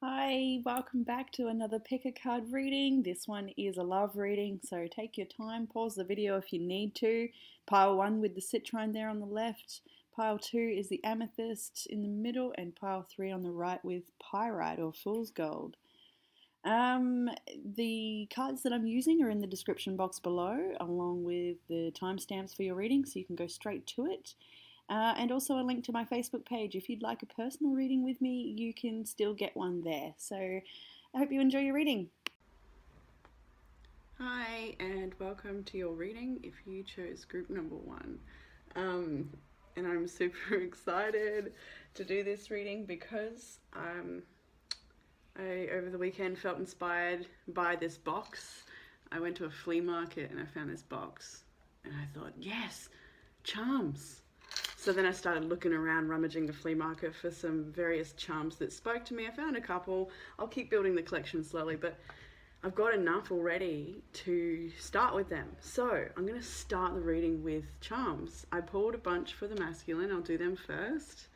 Hi, welcome back to another pick a card reading. This one is a love reading, so take your time, pause the video if you need to. Pile 1 with the citrine there on the left, pile 2 is the amethyst in the middle, and pile 3 on the right with pyrite or fool's gold. The cards that I'm using are in the description box below, along with the timestamps for your reading, so you can go straight to it. And also a link to my Facebook page. If you'd like a personal reading with me, you can still get one there. So I hope you enjoy your reading. Hi, and welcome to your reading if you chose group number 1. And I'm super excited to do this reading because I, over the weekend, felt inspired by this box. I went to a flea market and I found this box. And I thought, yes, charms. So then I started looking around, rummaging the flea market for some various charms that spoke to me. I found a couple. I'll keep building the collection slowly, but I've got enough already to start with them. So I'm going to start the reading with charms. I pulled a bunch for the masculine. I'll do them first.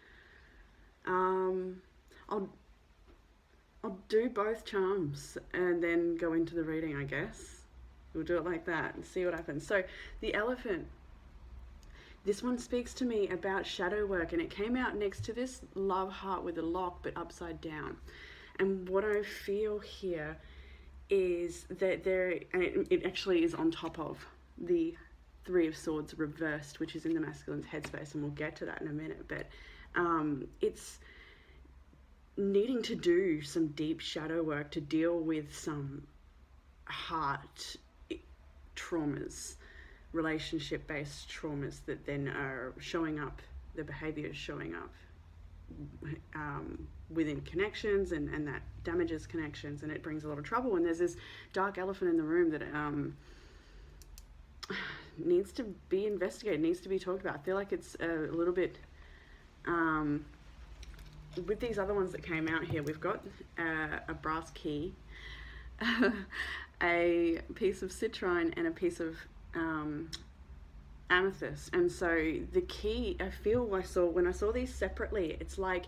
I'll do both charms and then go into the reading, I guess. We'll do it like that and see what happens. So the elephant. This one speaks to me about shadow work, and it came out next to this love heart with a lock but upside down. And what I feel here is that it actually is on top of the Three of Swords reversed, which is in the masculine's headspace, and we'll get to that in a minute. But it's needing to do some deep shadow work to deal with some heart traumas, relationship-based traumas that then are showing up, the behavior is showing up within connections, and that damages connections, and it brings a lot of trouble. And there's this dark elephant in the room that needs to be investigated, needs to be talked about. I feel like it's a little bit with these other ones that came out here. We've got a brass key, a piece of citrine, and a piece of amethyst. And so the key, I feel when I saw these separately, it's like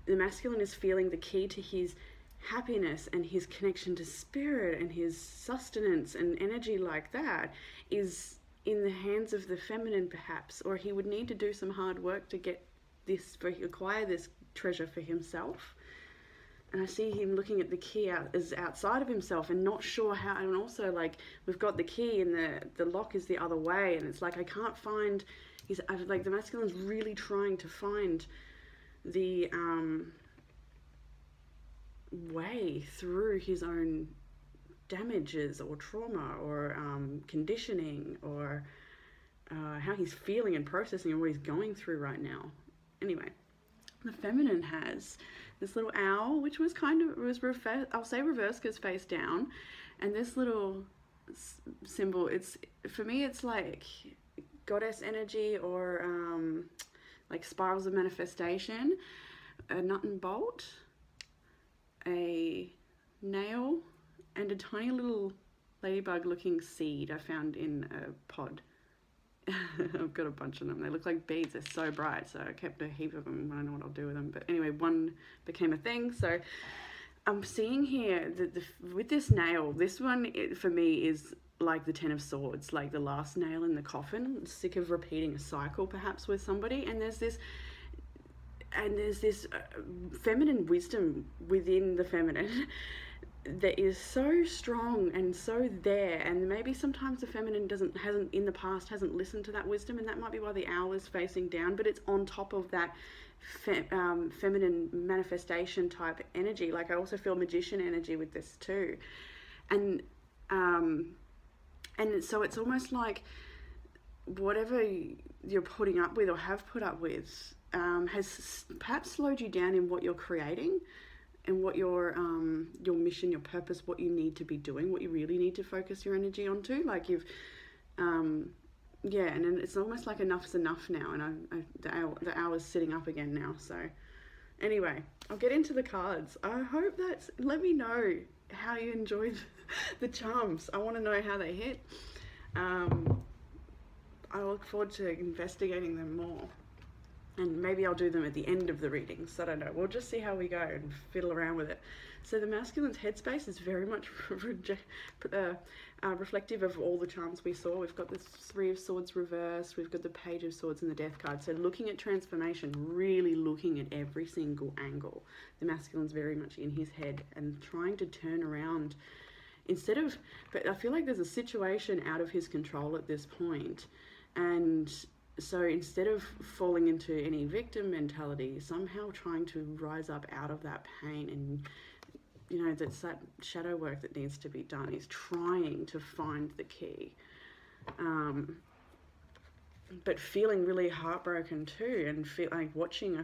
the masculine is feeling the key to his happiness and his connection to spirit and his sustenance and energy like that is in the hands of the feminine, perhaps, or he would need to do some hard work to get this, acquire this treasure for himself. And I see him looking at the key as outside of himself and not sure how. And also, like, we've got the key and the lock is the other way, and it's like I can't find. Like the masculine's really trying to find the way through his own damages or trauma or conditioning or how he's feeling and processing and what he's going through right now. Anyway, the feminine has this little owl, which was I'll say reversed because face down, and this little symbol, it's, for me, it's like goddess energy or like spirals of manifestation, a nut and bolt, a nail, and a tiny little ladybug looking seed I found in a pod. I've got a bunch of them. They look like beads. They're so bright, so I kept a heap of them. I don't know what I'll do with them, but anyway, one became a thing. So I'm seeing here that with this nail, this one for me is like the Ten of Swords, like the last nail in the coffin. I'm sick of repeating a cycle perhaps with somebody, and there's this feminine wisdom within the feminine that is so strong and so there, and maybe sometimes the feminine hasn't in the past listened to that wisdom, and that might be why the owl is facing down, but it's on top of that feminine manifestation type energy. Like I also feel magician energy with this too, and so it's almost like whatever you're putting up with or have put up with has perhaps slowed you down in what you're creating and what your mission, your purpose, what you need to be doing, what you really need to focus your energy onto. Like you've, and it's almost like enough's enough now, and the hour's sitting up again now. So anyway, I'll get into the cards. I hope let me know how you enjoyed the charms. I want to know how they hit. I look forward to investigating them more. And maybe I'll do them at the end of the readings. I don't know. We'll just see how we go and fiddle around with it. So the masculine's headspace is very much reflective of all the charms we saw. We've got the Three of Swords reversed. We've got the Page of Swords and the Death card. So looking at transformation, really looking at every single angle. The masculine's very much in his head and trying to turn around but I feel like there's a situation out of his control at this point, and so instead of falling into any victim mentality, somehow trying to rise up out of that pain, and that's that shadow work that needs to be done. He's trying to find the key, but feeling really heartbroken too, and I feel like watching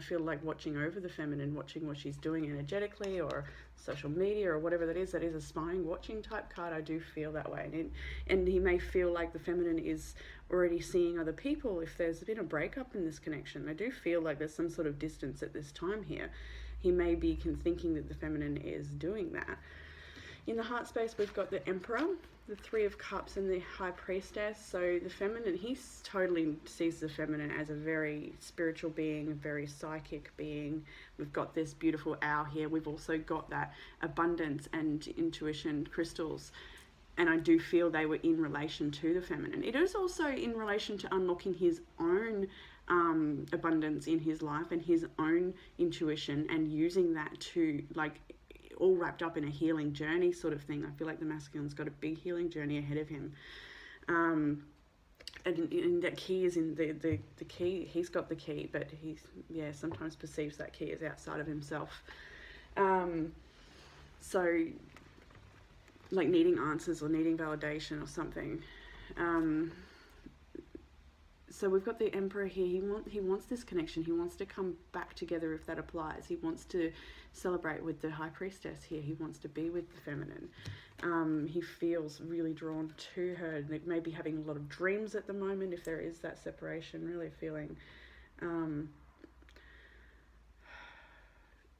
over the feminine, watching what she's doing energetically or social media or whatever that is a spying, watching type card. I do feel that way, and he may feel like the feminine is already seeing other people. If there's been a breakup in this connection, I do feel like there's some sort of distance at this time here. He may be thinking that the feminine is doing that. In the heart space, we've got the Emperor, the Three of Cups, and the High Priestess. So the feminine, he totally sees the feminine as a very spiritual being, a very psychic being. We've got this beautiful owl here. We've also got that abundance and intuition crystals. And I do feel they were in relation to the feminine. It is also in relation to unlocking his own abundance in his life and his own intuition, and using that to all wrapped up in a healing journey sort of thing. I feel like the masculine's got a big healing journey ahead of him. And that key is in the key. He's got the key, but sometimes perceives that key as outside of himself. So like needing answers or needing validation or something. So we've got the Emperor here. He wants this connection. He wants to come back together if that applies. He wants to celebrate with the High Priestess here. He wants to be with the feminine. He feels really drawn to her. They may be having a lot of dreams at the moment if there is that separation, really feeling...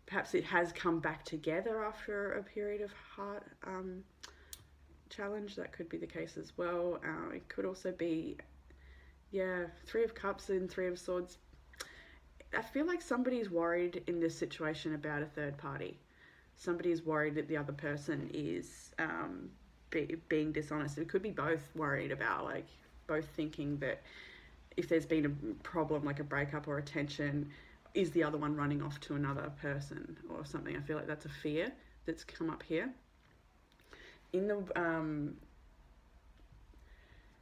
perhaps it has come back together after a period of heart challenge. That could be the case as well. It could also be... Three of Cups and Three of Swords. I feel like somebody's worried in this situation about a third party. Somebody is worried that the other person is being dishonest. It could be both worried about, both thinking that if there's been a problem, like a breakup or a tension, is the other one running off to another person or something. I feel like that's a fear that's come up here. In the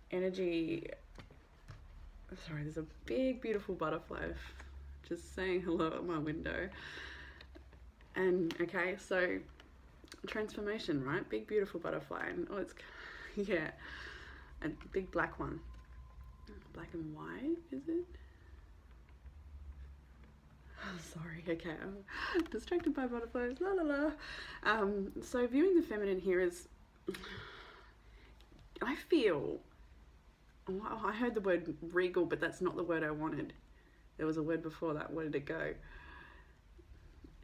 energy... Sorry, there's a big, beautiful butterfly just saying hello at my window. And, okay, so transformation, right? Big, beautiful butterfly. And, a big black one. Black and white, is it? Oh, sorry, okay, I'm distracted by butterflies, la la la. So viewing the feminine here is, I feel... Oh, I heard the word regal, but that's not the word I wanted. There was a word before that. Where did it go?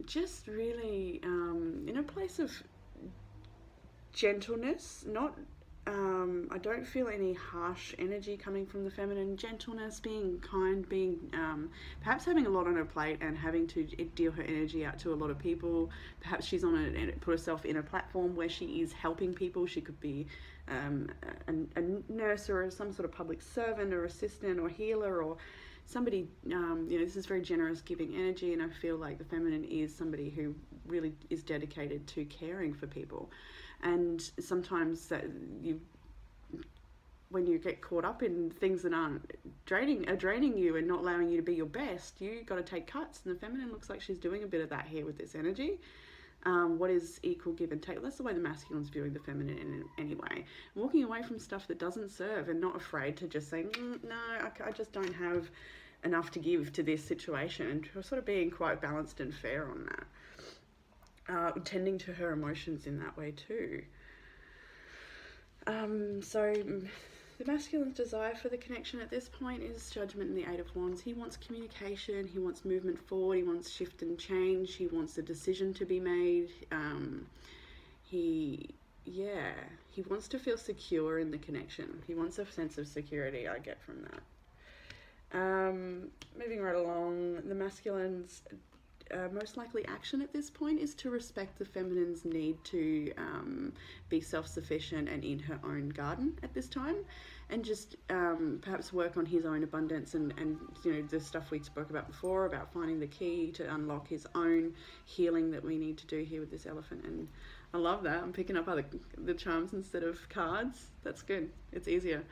Just really in a place of gentleness. Not, I don't feel any harsh energy coming from the feminine. Gentleness, being kind, being perhaps having a lot on her plate and having to deal her energy out to a lot of people. Perhaps she's put herself in a platform where she is helping people. She could be a nurse or some sort of public servant or assistant or healer or somebody, this is very generous, giving energy, and I feel like the feminine is somebody who really is dedicated to caring for people. And sometimes when you get caught up in things that are draining you and not allowing you to be your best, you got to take cuts, and the feminine looks like she's doing a bit of that here with this energy. What is equal give and take? That's the way the masculine's viewing the feminine in anyway. Walking away from stuff that doesn't serve and not afraid to just say, no, I just don't have enough to give to this situation, and sort of being quite balanced and fair on that. Tending to her emotions in that way too. So the masculine's desire for the connection at this point is Judgment and the Eight of Wands. He wants communication, he wants movement forward, he wants shift and change, he wants a decision to be made. He wants to feel secure in the connection. He wants a sense of security, I get from that. Moving right along, the masculine's most likely action at this point is to respect the feminine's need to be self-sufficient and in her own garden at this time, and just perhaps work on his own abundance and you know, the stuff we spoke about before about finding the key to unlock his own healing that we need to do here with this elephant. And I love that. I'm picking up the charms instead of cards. That's good. It's easier.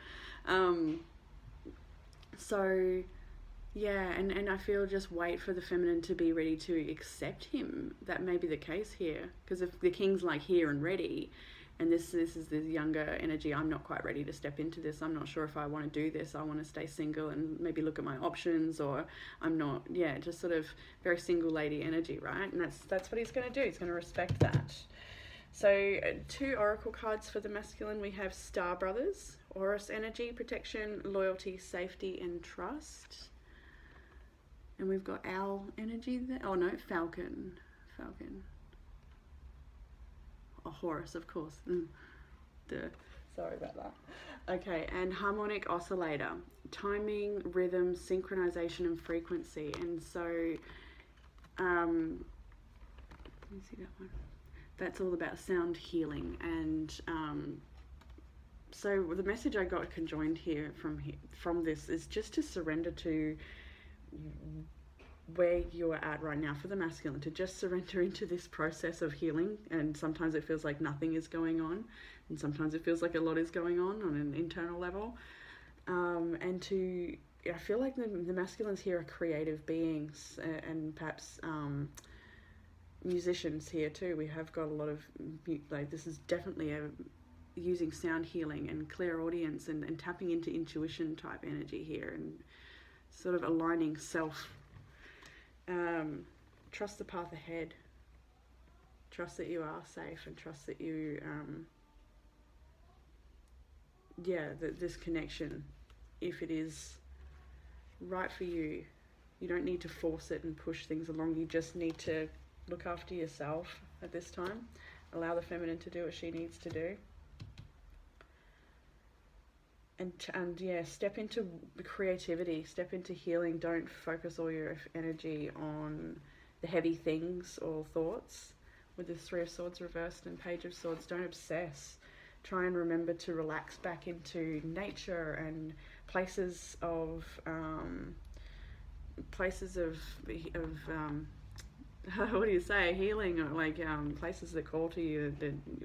So yeah, and I feel just wait for the feminine to be ready to accept him. That may be the case here, because if the king's like here and ready, and this is the younger energy, I'm not quite ready to step into this. I'm not sure if I want to do this. I want to stay single and maybe look at my options, or I'm not. Yeah, just sort of very single lady energy, right? And that's what he's going to do. He's going to respect that. So 2 oracle cards for the masculine. We have Star Brothers, Horus energy, protection, loyalty, safety, and trust. And we've got Owl energy there. Oh no, Falcon. Oh, Horus, of course. Sorry about that. Okay, and Harmonic Oscillator. Timing, rhythm, synchronization, and frequency. And so, let me see that one. That's all about sound healing. And so the message I got conjoined here from this is just to surrender to where you are at right now for the masculine, to just surrender into this process of healing. And sometimes it feels like nothing is going on, and sometimes it feels like a lot is going on an internal level. And I feel like the masculines here are creative beings, and perhaps musicians here too. We have got a lot of, like, this is definitely using sound healing and clairaudience and tapping into intuition type energy here, and sort of aligning self. Trust the path ahead. Trust that you are safe, and trust that you, that this connection, if it is right for you, you don't need to force it and push things along. You just need to look after yourself at this time. Allow the feminine to do what she needs to do. And yeah, step into creativity, step into healing. Don't focus all your energy on the heavy things or thoughts. With the 3 of Swords reversed and Page of Swords, don't obsess. Try and remember to relax back into nature and places of what do you say, healing, or like places that call to you,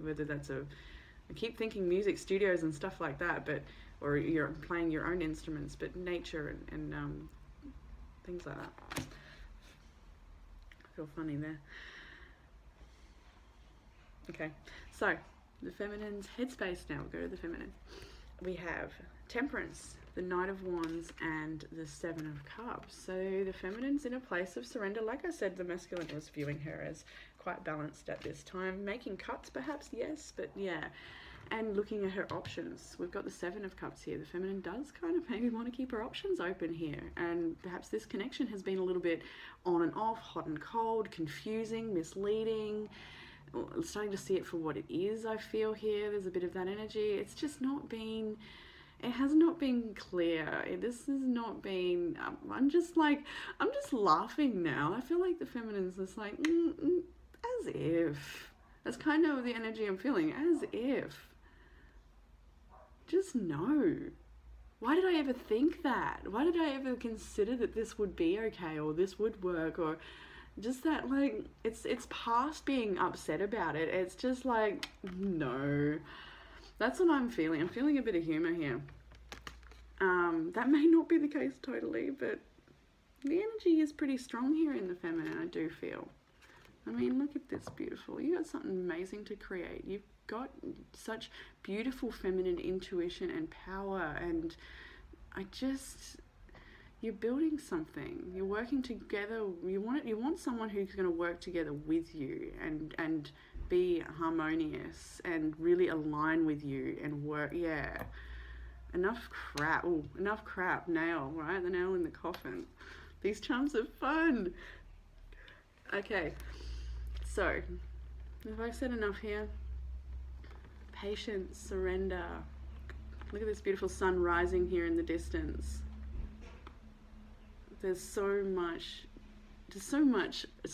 whether that's I keep thinking music studios and stuff like that, but or you're playing your own instruments, but nature and things like that. I feel funny there. Okay, so the feminine's headspace now. We'll go to the feminine. We have Temperance, the Knight of Wands, and the 7 of Cups. So the feminine's in a place of surrender. Like I said, the masculine was viewing her as quite balanced at this time. Making cuts perhaps, yes, but yeah. And looking at her options. We've got the 7 of Cups here. The feminine does kind of maybe want to keep her options open here. And perhaps this connection has been a little bit on and off, hot and cold, confusing, misleading. I'm starting to see it for what it is, I feel here. There's a bit of that energy. It's just not been... It has not been clear. This has not been... I'm just laughing now. I feel like the feminine's just like, as if. That's kind of the energy I'm feeling. As if. Just no. Why did I ever think that? Why did I ever consider that this would be okay, or this would work, or just that, like, it's past being upset about it. It's just like, no. That's what I'm feeling. I'm feeling a bit of humour here. That may not be the case totally, but the energy is pretty strong here in the feminine, I do feel. I mean, look at this, beautiful. You got something amazing to create. You've got such beautiful feminine intuition and power, and you're building something. You're working together. You want someone who's going to work together with you and be harmonious and really align with you and work. Yeah. Enough crap. Ooh, enough crap. Nail, right? The nail in the coffin. These charms are fun. Okay. So, have I said enough here? Patience, surrender. Look at this beautiful sun rising here in the distance. There's so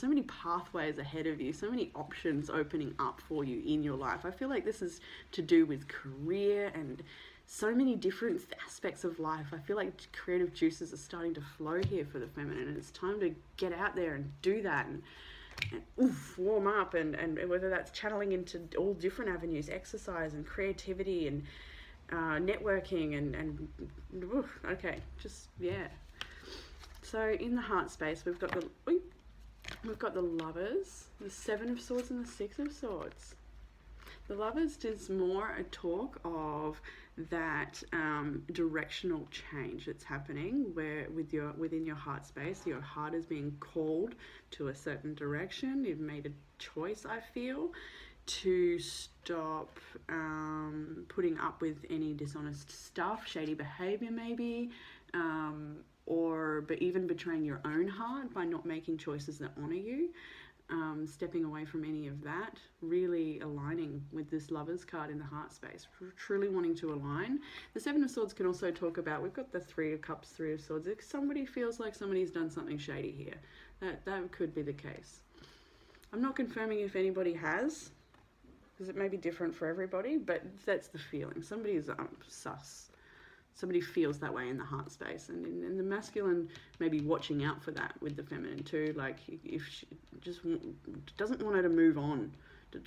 many pathways ahead of you, so many options opening up for you in your life. I feel like this is to do with career and so many different aspects of life. I feel like creative juices are starting to flow here for the feminine, and it's time to get out there and do that and warm up, and whether that's channeling into all different avenues, exercise and creativity and networking and okay, just yeah. So in the heart space, we've got the Lovers, the Seven of Swords, and the Six of Swords. The Lovers is more a talk of that directional change that's happening, where within your heart space, your heart is being called to a certain direction. You've made a choice, I feel, to stop putting up with any dishonest stuff, shady behavior maybe, but even betraying your own heart by not making choices that honor you. Stepping away from any of that, really aligning with this Lovers card in the heart space, truly wanting to align. The Seven of Swords can also talk about, we've got the Three of Cups, Three of Swords. If somebody feels like somebody's done something shady here, that could be the case. I'm not confirming if anybody has, because it may be different for everybody, but that's the feeling. Somebody is sus. Somebody feels that way in the heart space, and in the masculine, maybe watching out for that with the feminine too. Like if she just doesn't want her to move on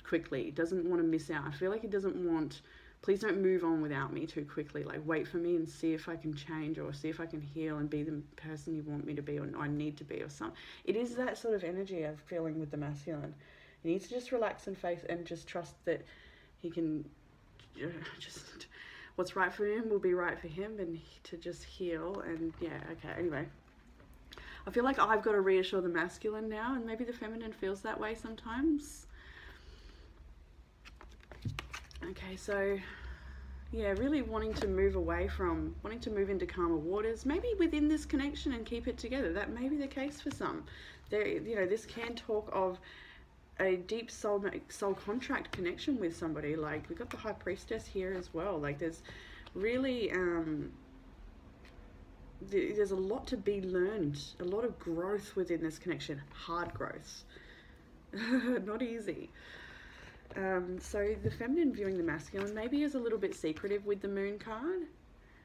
quickly, doesn't want to miss out. I feel like he doesn't want, please don't move on without me too quickly. Like wait for me and see if I can change, or see if I can heal and be the person you want me to be, or I need to be, or something. It is that sort of energy I'm feeling with the masculine. He needs to just relax and faith and just trust that he can just... what's right for him will be right for him, and to just heal. And yeah, okay, anyway. I feel like I've got to reassure the masculine now, and maybe the feminine feels that way sometimes. Okay, so yeah, really wanting to move into calmer waters, maybe within this connection, and keep it together. That may be the case for some. This can talk of a deep soul contract connection with somebody. Like we've got the High Priestess here as well. Like there's really there's a lot to be learned, a lot of growth within this connection. Hard growth. Not easy. So the feminine viewing the masculine maybe is a little bit secretive with the Moon card.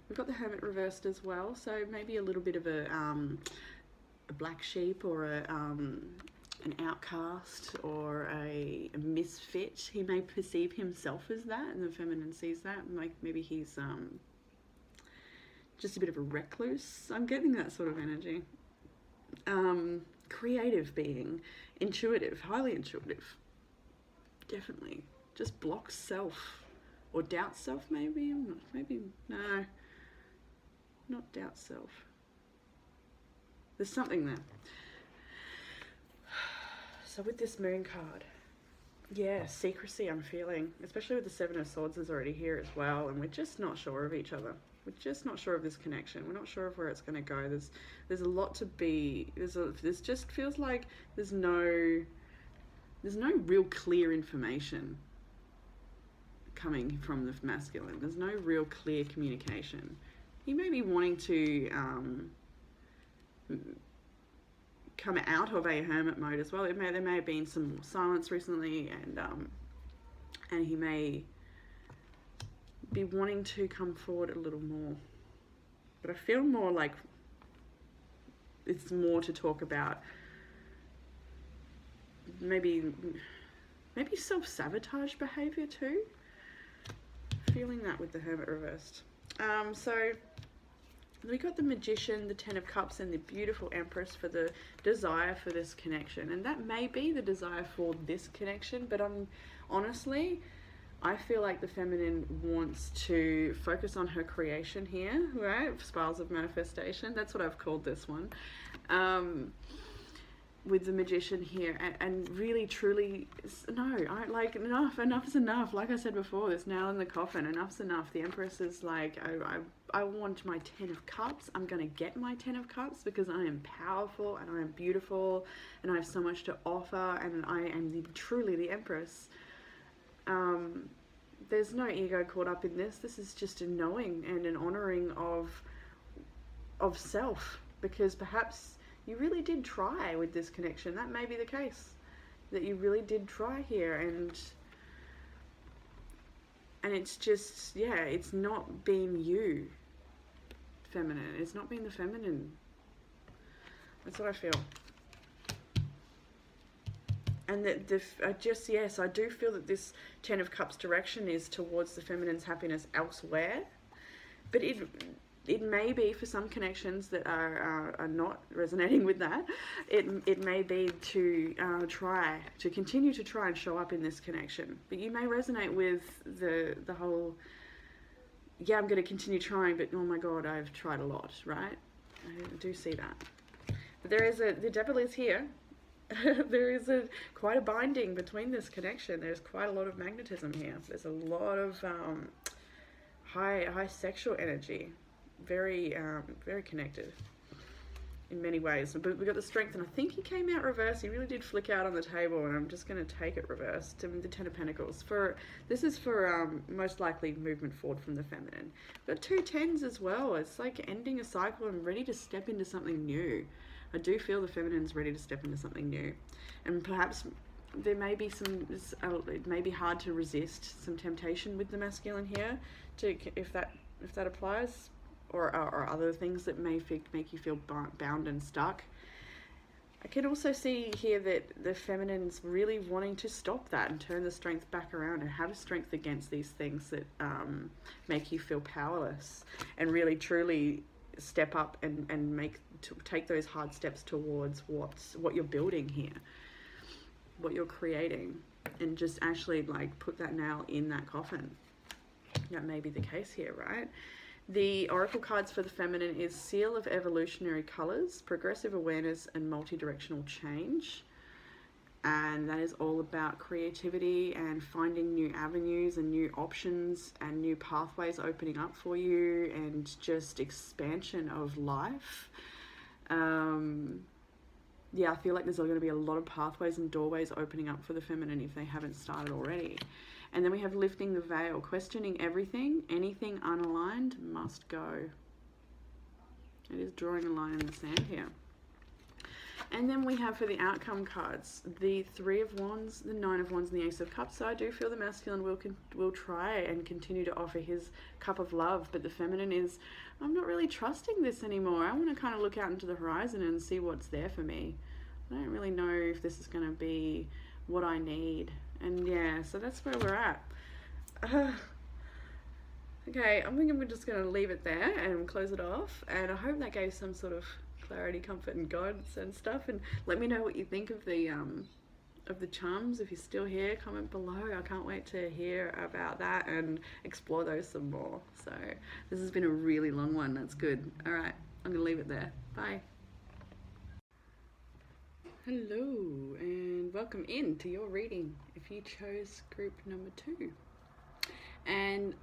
We've got the Hermit reversed as well, so maybe a little bit of a black sheep, or an outcast, or a misfit. He may perceive himself as that, and the feminine sees that. Like maybe he's just a bit of a recluse. I'm getting that sort of energy. Creative being, intuitive, highly intuitive. Definitely. Just blocks self, or doubts self maybe. No, not doubt self. There's something there. So with this Moon card, yeah, secrecy I'm feeling, especially with the Seven of Swords is already here as well, and we're just not sure of each other. We're just not sure of this connection. We're not sure of where it's going to go. There's a lot to be. This just feels like there's no real clear information coming from the masculine. There's no real clear communication. He may be wanting to come out of a hermit mode as well. There may have been some silence recently, and he may be wanting to come forward a little more. But I feel more like it's more to talk about maybe self-sabotage behavior too. Feeling that with the Hermit reversed. So we got the Magician, the Ten of Cups, and the beautiful Empress for the desire for this connection. And that may be the desire for this connection, but honestly, I feel like the feminine wants to focus on her creation here, right? Spirals of Manifestation. That's what I've called this one. With the Magician here, and really truly enough is enough. Like I said before, this nail in the coffin, enough's enough. The Empress is like, I want my 10 of Cups. I'm gonna get my 10 of Cups because I am powerful and I am beautiful and I have so much to offer, and I am truly the Empress. There's no ego caught up in this. This is just a knowing and an honoring of self, because perhaps You really did try with this connection. That may be the case, that you really did try here, and it's just, yeah, it's not being you, feminine. It's not being the feminine. That's what I feel. And that yes, I do feel that this Ten of Cups direction is towards the feminine's happiness elsewhere. But it may be, for some connections that are not resonating with that, it may be to continue to try and show up in this connection. But you may resonate with the whole, yeah, I'm going to continue trying, but oh my God, I've tried a lot, right? I do see that. But the devil is here. There is quite a binding between this connection. There's quite a lot of magnetism here. There's a lot of high sexual energy. Very connected in many ways. But we got the Strength, and I think he came out reversed. He really did flick out on the table, and I'm just going to take it reversed. The Ten of Pentacles. This is for most likely movement forward from the feminine. But 2 tens as well. It's like ending a cycle and ready to step into something new. I do feel the feminine's ready to step into something new, and perhaps there may be it may be hard to resist some temptation with the masculine here, if that applies, or other things that may make you feel bound and stuck. I can also see here that the feminine's really wanting to stop that and turn the strength back around and have strength against these things that make you feel powerless, and really truly step up and take those hard steps towards what you're building here, what you're creating, and just actually like put that nail in that coffin. That may be the case here, right? The oracle cards for the feminine is Seal of Evolutionary Colors, Progressive Awareness, and Multi-Directional Change. And that is all about creativity and finding new avenues and new options and new pathways opening up for you, and just expansion of life. Yeah, I feel like there's going to be a lot of pathways and doorways opening up for the feminine if they haven't started already. And then we have Lifting the Veil, questioning everything. Anything unaligned must go. It is drawing a line in the sand here. And then we have, for the outcome cards, the 3 of Wands, the 9 of Wands, and the Ace of Cups. So I do feel the masculine will try and continue to offer his cup of love, but the feminine is, I'm not really trusting this anymore. I want to kind of look out into the horizon and see what's there for me. I don't really know if this is going to be what I need. And yeah, so that's where we're at. Okay, I think we're just going to leave it there and close it off. And I hope that gave some sort of clarity, comfort, and guidance and stuff. And let me know what you think of the charms. If you're still here, comment below. I can't wait to hear about that and explore those some more. So this has been a really long one. That's good. All right, I'm gonna leave it there. Bye. Hello and welcome in to your reading if you chose group number 2. And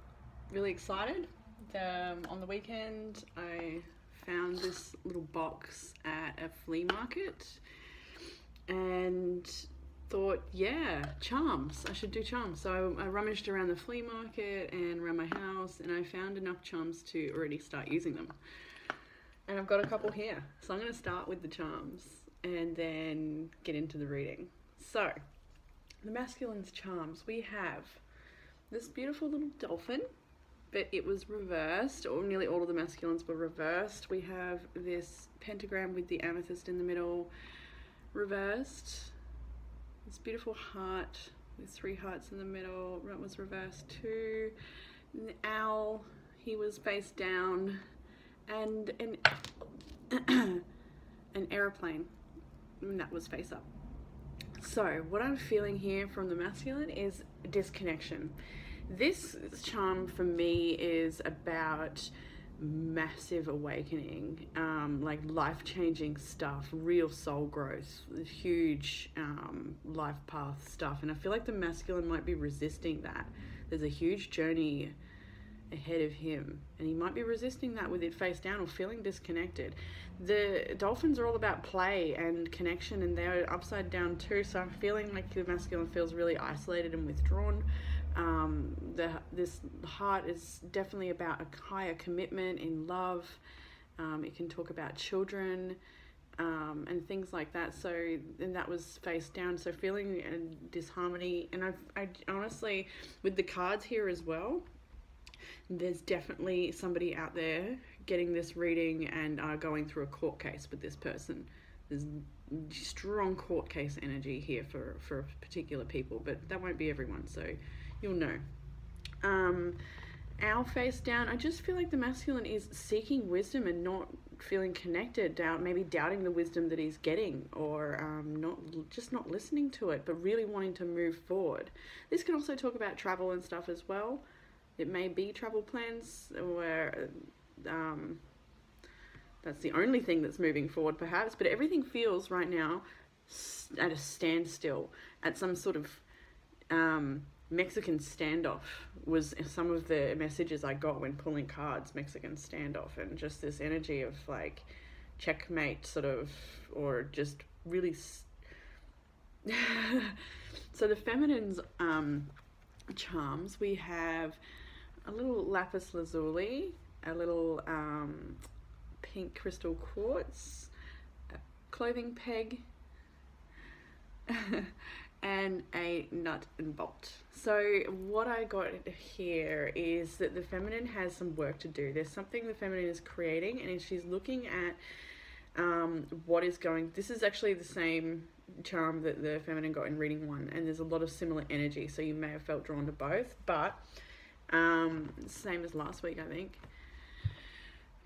really excited. On the weekend I found this little box at a flea market and thought, yeah, charms. I should do charms. So I rummaged around the flea market and around my house, and I found enough charms to already start using them. And I've got a couple here. So I'm going to start with the charms and then get into the reading. So the masculine's charms, we have this beautiful little dolphin, but it was reversed, or nearly all of the masculines were reversed. We have this pentagram with the amethyst in the middle, reversed. This beautiful heart with 3 hearts in the middle, that was reversed too. And the owl, he was face down, and an aeroplane, and that was face up. So what I'm feeling here from the masculine is disconnection. This charm for me is about massive awakening, like life-changing stuff, real soul growth, huge life path stuff. And I feel like the masculine might be resisting that. There's a huge journey ahead of him, and he might be resisting that with it face down or feeling disconnected. The dolphins are all about play and connection, and they're upside down too, so I'm feeling like the masculine feels really isolated and withdrawn. This heart is definitely about a higher commitment in love. It can talk about children, and things like that. So, and that was face down. So feeling disharmony. And I honestly, with the cards here as well, there's definitely somebody out there getting this reading and are going through a court case with this person. There's strong court case energy here for particular people, but that won't be everyone, so you'll know. Our face down, I just feel like the masculine is seeking wisdom and not feeling connected, maybe doubting the wisdom that he's getting, or not listening to it, but really wanting to move forward. This can also talk about travel and stuff as well. It may be travel plans where that's the only thing that's moving forward perhaps, but everything feels right now at a standstill, at some sort of Mexican standoff was some of the messages I got when pulling cards. Mexican standoff, and just this energy of like checkmate sort of, or just really so the feminine's charms, we have a little lapis lazuli, a little pink crystal quartz, a clothing peg, and a nut and bolt. So what I got here is that the feminine has some work to do. There's something the feminine is creating, and she's looking at what is going. This is actually the same charm that the feminine got in reading 1, and there's a lot of similar energy, so you may have felt drawn to both, but same as last week, I think.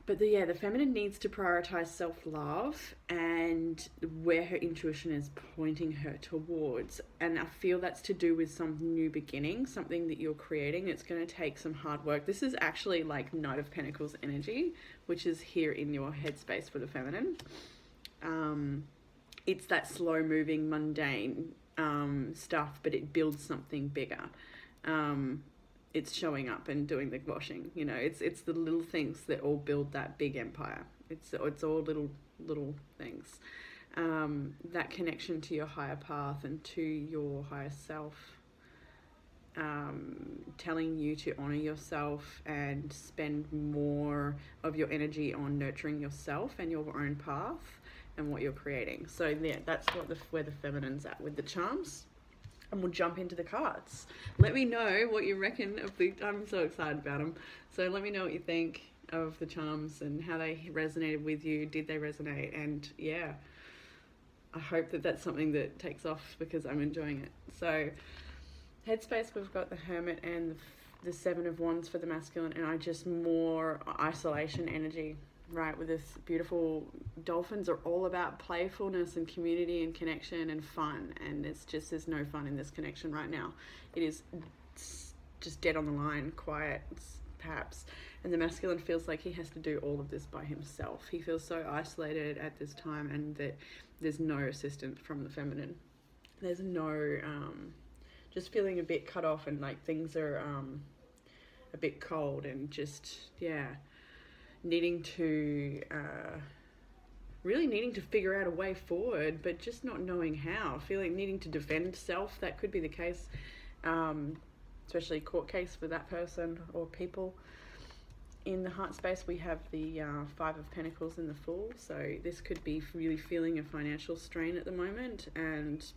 But the feminine needs to prioritize self-love and where her intuition is pointing her towards. And I feel that's to do with some new beginning, something that you're creating. It's going to take some hard work. This is actually like Knight of Pentacles energy, which is here in your headspace for the feminine. It's that slow-moving, mundane stuff, but it builds something bigger. It's showing up and doing the washing, you know, it's the little things that all build that big empire. It's all little things. That connection to your higher path and to your higher self, telling you to honor yourself and spend more of your energy on nurturing yourself and your own path and what you're creating. So yeah, that's where the feminine's at with the charms. And we'll jump into the cards. Let me know what you reckon of the... I'm so excited about them. So let me know what you think of the charms and how they resonated with you. Did they resonate? And yeah, I hope that that's something that takes off because I'm enjoying it. So headspace, we've got the Hermit and the Seven of Wands for the masculine, and I just more isolation energy. Right, with this beautiful, dolphins are all about playfulness and community and connection and fun, and it's just, there's no fun in this connection right now. It is just dead on the line, quiet perhaps, and the masculine feels like he has to do all of this by himself. He feels so isolated at this time, and that there's no assistance from the feminine. There's no just feeling a bit cut off, and like things are a bit cold, and just needing to really needing to figure out a way forward, but just not knowing how. Needing to defend self. That could be the case, especially court case for that person or people. In the heart space, we have the Five of Pentacles in the Fool. So this could be really feeling a financial strain at the moment,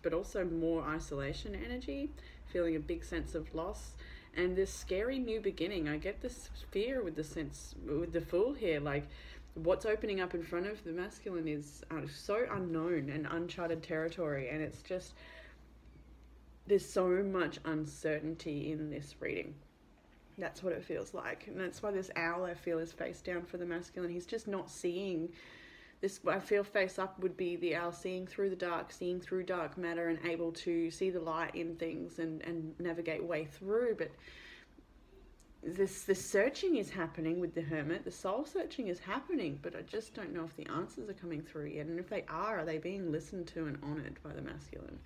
but also more isolation energy, feeling a big sense of loss. And this scary new beginning. I get this fear with the Fool here. Like, what's opening up in front of the masculine is so unknown and uncharted territory. And it's just, there's so much uncertainty in this reading. That's what it feels like. And that's why this owl, I feel, is face down for the masculine. He's just not seeing this. I feel face up would be the owl seeing through the dark, seeing through dark matter, and able to see the light in things and navigate way through. But this searching is happening with the Hermit. The soul searching is happening, but I just don't know if the answers are coming through yet. And if they are they being listened to and honored by the masculine?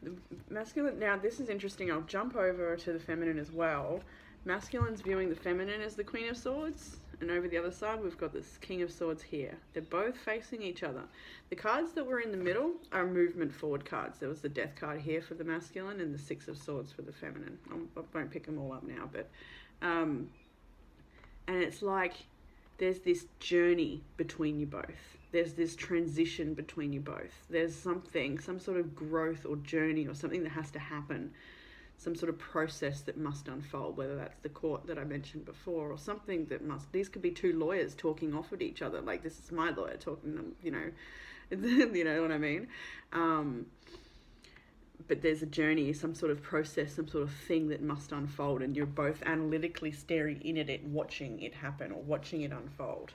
The masculine, now this is interesting. I'll jump over to the feminine as well. Masculine's viewing the feminine as the Queen of Swords, and over the other side we've got this King of Swords here. They're both facing each other. The cards that were in the middle are movement forward cards. There was the Death card here for the masculine and the Six of Swords for the feminine. I won't pick them all up now, but and it's like there's this journey between you both. There's this transition between you both. There's something, some sort of growth or journey or something that has to happen, some sort of process that must unfold, whether that's the court that I mentioned before or something that must, these could be two lawyers talking off at each other. Like, this is my lawyer talking, you know, you know what I mean? But there's a journey, some sort of process, some sort of thing that must unfold, and you're both analytically staring in at it, watching it happen or watching it unfold.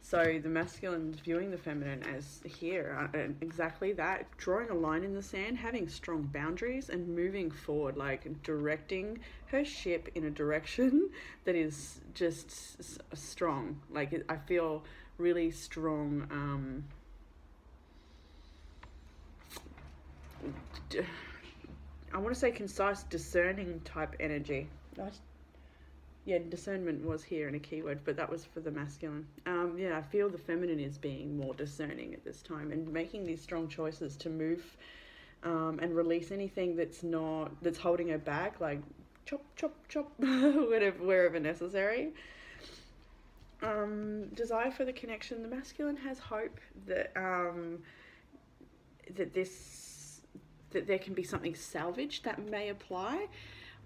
So the masculine is viewing the feminine as here, exactly that, drawing a line in the sand, having strong boundaries and moving forward, like directing her ship in a direction that is just strong. Like, I feel really strong, I want to say concise, discerning type energy. Yeah, discernment was here in a keyword, but that was for the masculine. Yeah, I feel the feminine is being more discerning at this time and making these strong choices to move and release anything that's holding her back, like chop, chop, chop, wherever necessary. Desire for the connection. The masculine has hope that that there can be something salvaged that may apply.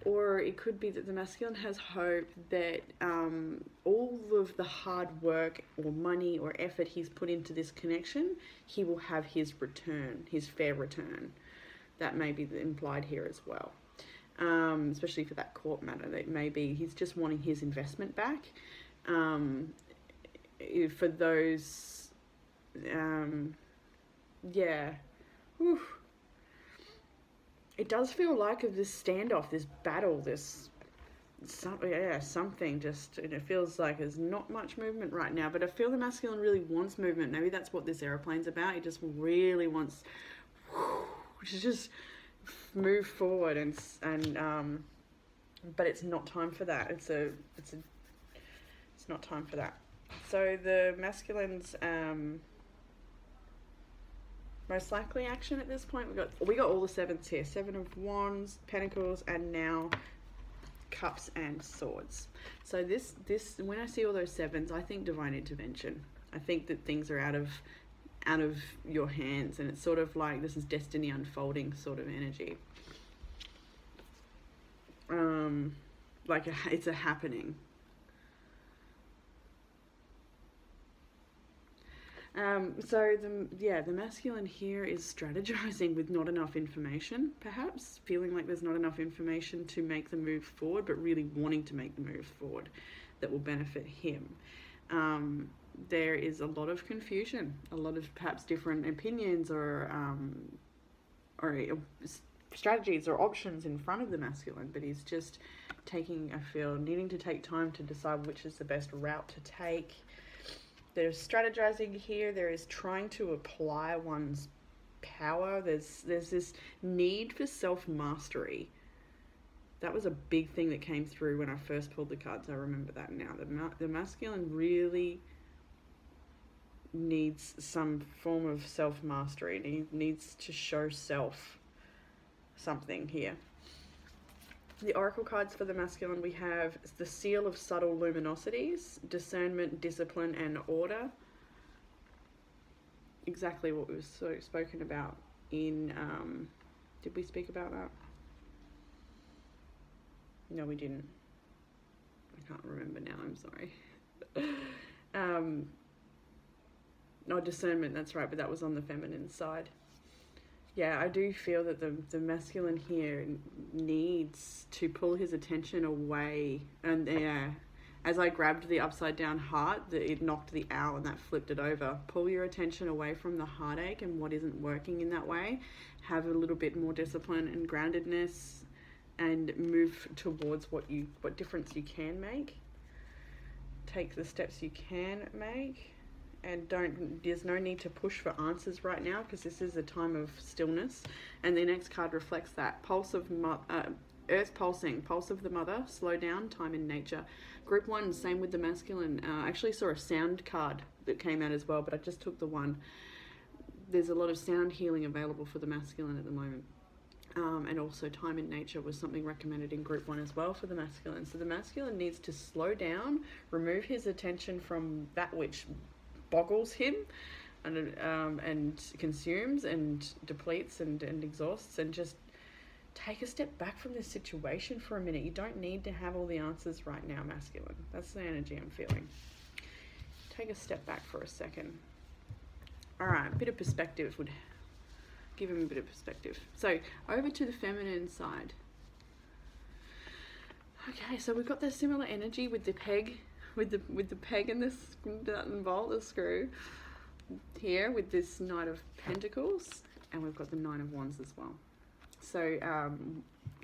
Or it could be that the masculine has hope that all of the hard work or money or effort he's put into this connection, he will have his return, his fair return. That may be implied here as well, especially for that court matter. That maybe he's just wanting his investment back. For those, yeah. Whew. It does feel like of this standoff, this battle, something just, and it feels like there's not much movement right now, but I feel the masculine really wants movement. Maybe that's what this airplane's about. He just really wants to just move forward but it's not time for that. It's not time for that. So the masculine's most likely action at this point, we got all the sevens here. 7 of Wands, Pentacles, and now Cups and Swords. So this when I see all those sevens, I think divine intervention. I think that things are out of your hands, and it's sort of like this is destiny unfolding sort of energy. Like it's a happening. So the masculine here is strategizing with not enough information, perhaps feeling like there's not enough information to make the move forward, but really wanting to make the move forward that will benefit him. There is a lot of confusion, a lot of perhaps different opinions or strategies or options in front of the masculine, but he's just needing to take time to decide which is the best route to take. There's strategizing here. There is trying to apply one's power. There's this need for self-mastery. That was a big thing that came through when I first pulled the cards. I remember that now. The masculine really needs some form of self-mastery. He needs to show self something here. The oracle cards for the masculine, we have the seal of subtle luminosities, discernment, discipline, and order. Exactly what was spoken about in, did we speak about that? No, we didn't. I can't remember now, I'm sorry. No, discernment, that's right, but that was on the feminine side. Yeah, I do feel that the masculine here needs to pull his attention away. And as I grabbed the upside down heart, it knocked the owl and that flipped it over. Pull your attention away from the heartache and what isn't working in that way. Have a little bit more discipline and groundedness and move towards what difference you can make. Take the steps you can make. And there's no need to push for answers right now because this is a time of stillness. And the next card reflects that. Pulse of Earth pulsing, pulse of the mother, slow down, time in nature. Group 1, same with the masculine. I actually saw a sound card that came out as well, but I just took the one. There's a lot of sound healing available for the masculine at the moment. And also time in nature was something recommended in group 1 as well for the masculine. So the masculine needs to slow down, remove his attention from that which boggles him and consumes and depletes and exhausts, and just take a step back from this situation for a minute. You don't need to have all the answers right now, masculine. That's the energy I'm feeling. Take a step back for a second. All right, a bit of perspective would give him a bit of perspective. So over to the feminine side. Okay, so we've got the similar energy with the peg, with the peg and the nut and bolt, the screw here with this Knight of Pentacles, and we've got the Nine of Wands as well. So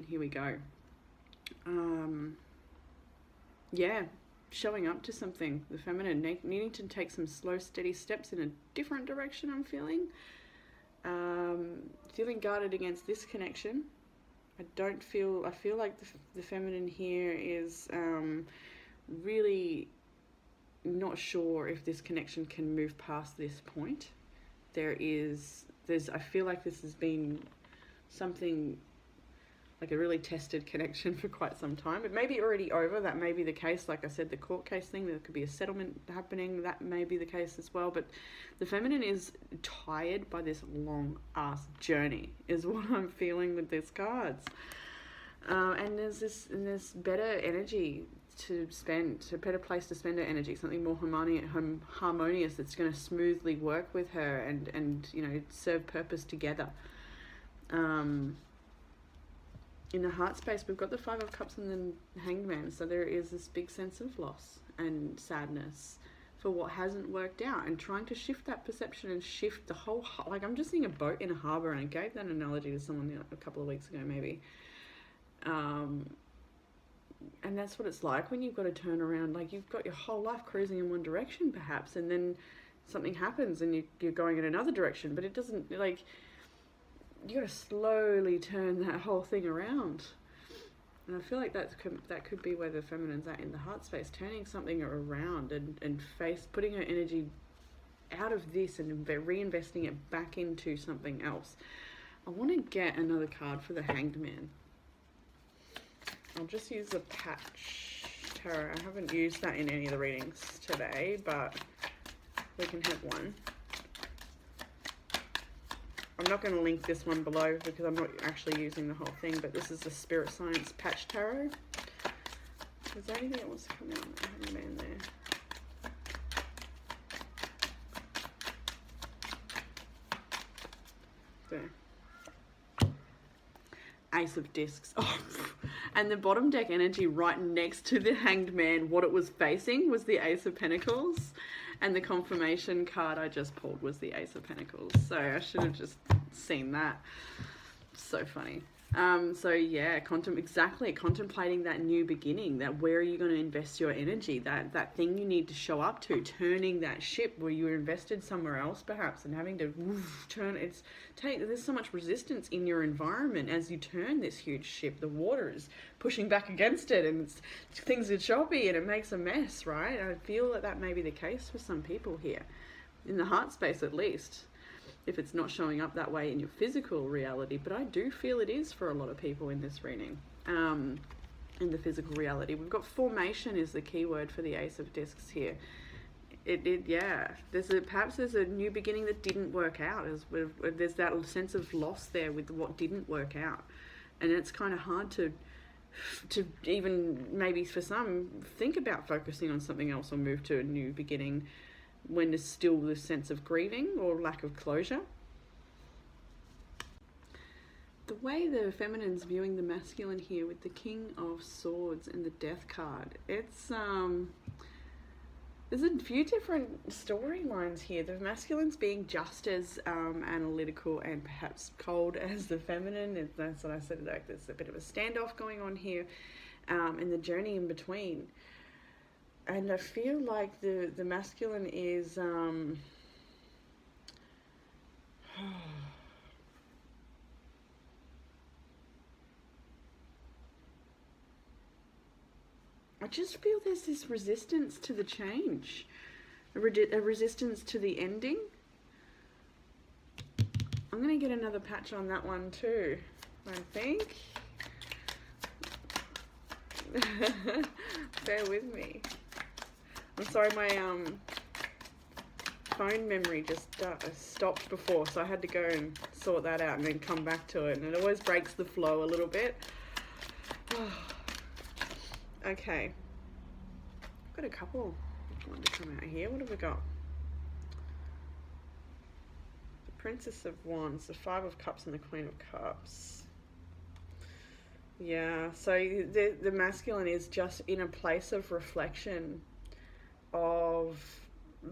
here we go. Yeah, showing up to something, the feminine needing to take some slow, steady steps in a different direction. I'm feeling guarded against this connection. I feel like the feminine here is really not sure if this connection can move past this point. I feel like this has been something like a really tested connection for quite some time. It may be already over. That may be the case. Like I said, the court case thing, there could be a settlement happening. That may be the case as well. But the feminine is tired by this long ass journey is what I'm feeling with these cards. And there's better energy to spend, a better place to spend her energy, something more harmonious that's going to smoothly work with her and serve purpose together. In the heart space, we've got the Five of Cups and the Hanged Man, so there is this big sense of loss and sadness for what hasn't worked out, and trying to shift that perception and shift the whole, like I'm just seeing a boat in a harbour, and I gave that analogy to someone a couple of weeks ago maybe. And that's what it's like when you've got to turn around, like you've got your whole life cruising in one direction perhaps, and then something happens and you're going in another direction, but it doesn't, like, you got to slowly turn that whole thing around. And I feel like that could be where the feminine's at in the heart space, turning something around and putting her energy out of this and reinvesting it back into something else. I want to get another card for the Hanged Man. I'll just use the Patch Tarot. I haven't used that in any of the readings today, but we can have one. I'm not going to link this one below because I'm not actually using the whole thing, but this is the Spirit Science Patch Tarot. Is there anything that wants to come out? I haven't been there. There. Ace of Discs. Oh, and the bottom deck energy right next to the Hanged Man, what it was facing was the Ace of Pentacles. And the confirmation card I just pulled was the Ace of Pentacles. So I should have just seen that. So funny. So yeah, contemplating that new beginning, that where are you going to invest your energy, that thing you need to show up to, turning that ship where you were invested somewhere else perhaps, and having to there's so much resistance in your environment as you turn this huge ship. The water is pushing back against it, and things are choppy and it makes a mess, right? I feel that may be the case for some people here, in the heart space at least, if it's not showing up that way in your physical reality. But I do feel it is for a lot of people in this reading, in the physical reality. We've got formation is the key word for the Ace of Discs here. Yeah, perhaps there's a new beginning that didn't work out. There's that sense of loss there with what didn't work out, and it's kind of hard to even, maybe for some, think about focusing on something else or move to a new beginning when there's still this sense of grieving or lack of closure. The way the feminine's viewing the masculine here with the King of Swords and the Death card, it's there's a few different storylines here. The masculine's being just as analytical and perhaps cold as the feminine. That's what I said, like there's a bit of a standoff going on here, and the journey in between. And I feel like the masculine is I just feel there's this resistance to the change, a resistance to the ending. I'm going to get another patch on that one too. I think. Bear with me. I'm sorry, my phone memory just stopped before, so I had to go and sort that out and then come back to it, and it always breaks the flow a little bit. Okay, I've got a couple I want to come out here. What have we got? The Princess of Wands, the Five of Cups, and the Queen of Cups. Yeah, so the masculine is just in a place of reflection of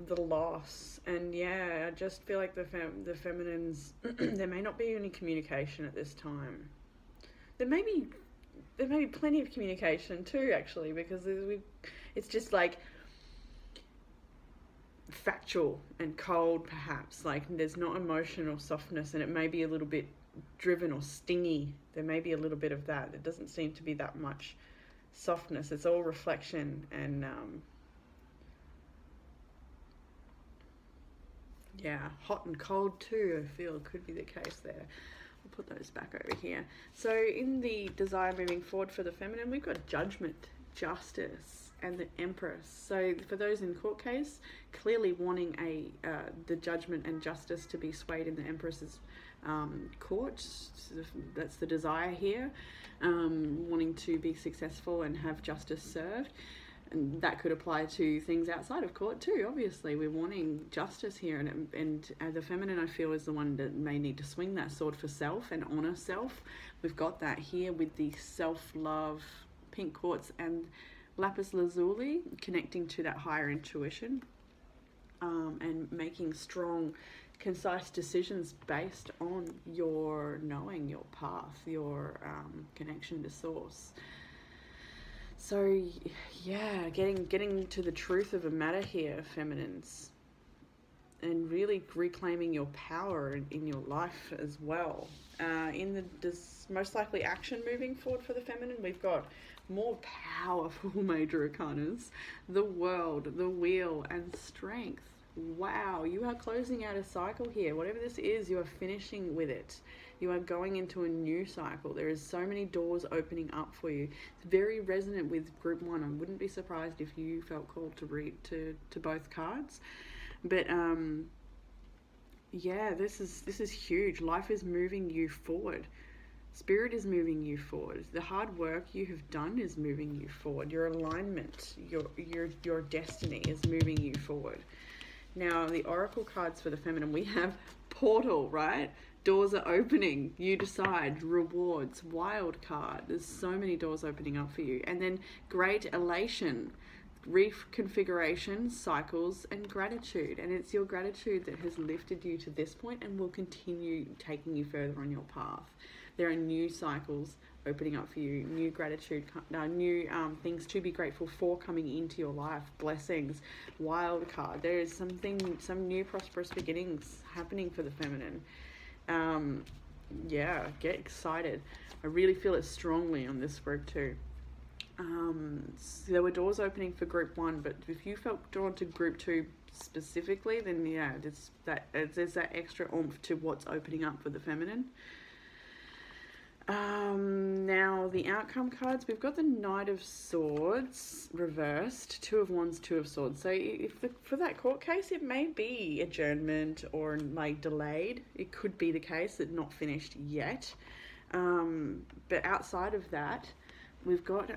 the loss, and yeah, I just feel like the feminines there may not be any communication at this time. There may be plenty of communication too, actually, because it's just like factual and cold, perhaps. Like there's not emotional softness, and it may be a little bit driven or stingy. There may be a little bit of that. There doesn't seem to be that much softness. It's all reflection and yeah, hot and cold too, I feel could be the case there. I'll put those back over here. So in the desire moving forward for the feminine, we've got Judgment, Justice, and the Empress. So for those in court case, clearly wanting the judgment and justice to be swayed in the Empress's court. That's the desire here. Wanting to be successful and have justice served. And that could apply to things outside of court too. Obviously, we're wanting justice here, and the feminine, I feel, is the one that may need to swing that sword for self and honor self. We've got that here with the self-love pink quartz and lapis lazuli, connecting to that higher intuition, and making strong, concise decisions based on your knowing, your path, your connection to source. So yeah, getting to the truth of a matter here, feminines, and really reclaiming your power in your life as well. In the most likely action moving forward for the feminine, we've got more powerful major arcanas, the World, the Wheel, and Strength. Wow, you are closing out a cycle here. Whatever this is, you are finishing with it. You are going into a new cycle. There is so many doors opening up for you. It's very resonant with group 1. I wouldn't be surprised if you felt called to read to both cards. But yeah, this is huge. Life is moving you forward. Spirit is moving you forward. The hard work you have done is moving you forward. Your alignment, your destiny is moving you forward. Now, the Oracle cards for the feminine, we have Portal, right? Doors are opening. You decide. Rewards. Wild card. There's so many doors opening up for you. And then Great Elation. Reconfiguration, cycles, and gratitude. And it's your gratitude that has lifted you to this point and will continue taking you further on your path. There are new cycles opening up for you, new gratitude, new things to be grateful for coming into your life, blessings, wild card. There is some new prosperous beginnings happening for the feminine. Yeah, get excited. I really feel it strongly on this group too. So there were doors opening for group 1, but if you felt drawn to group 2 specifically, then yeah, there's that extra oomph to what's opening up for the feminine. Now the outcome cards, we've got the Knight of Swords reversed, Two of Wands, Two of Swords. So for that court case, it may be adjournment or like delayed. It could be the case that not finished yet. But outside of that, we've got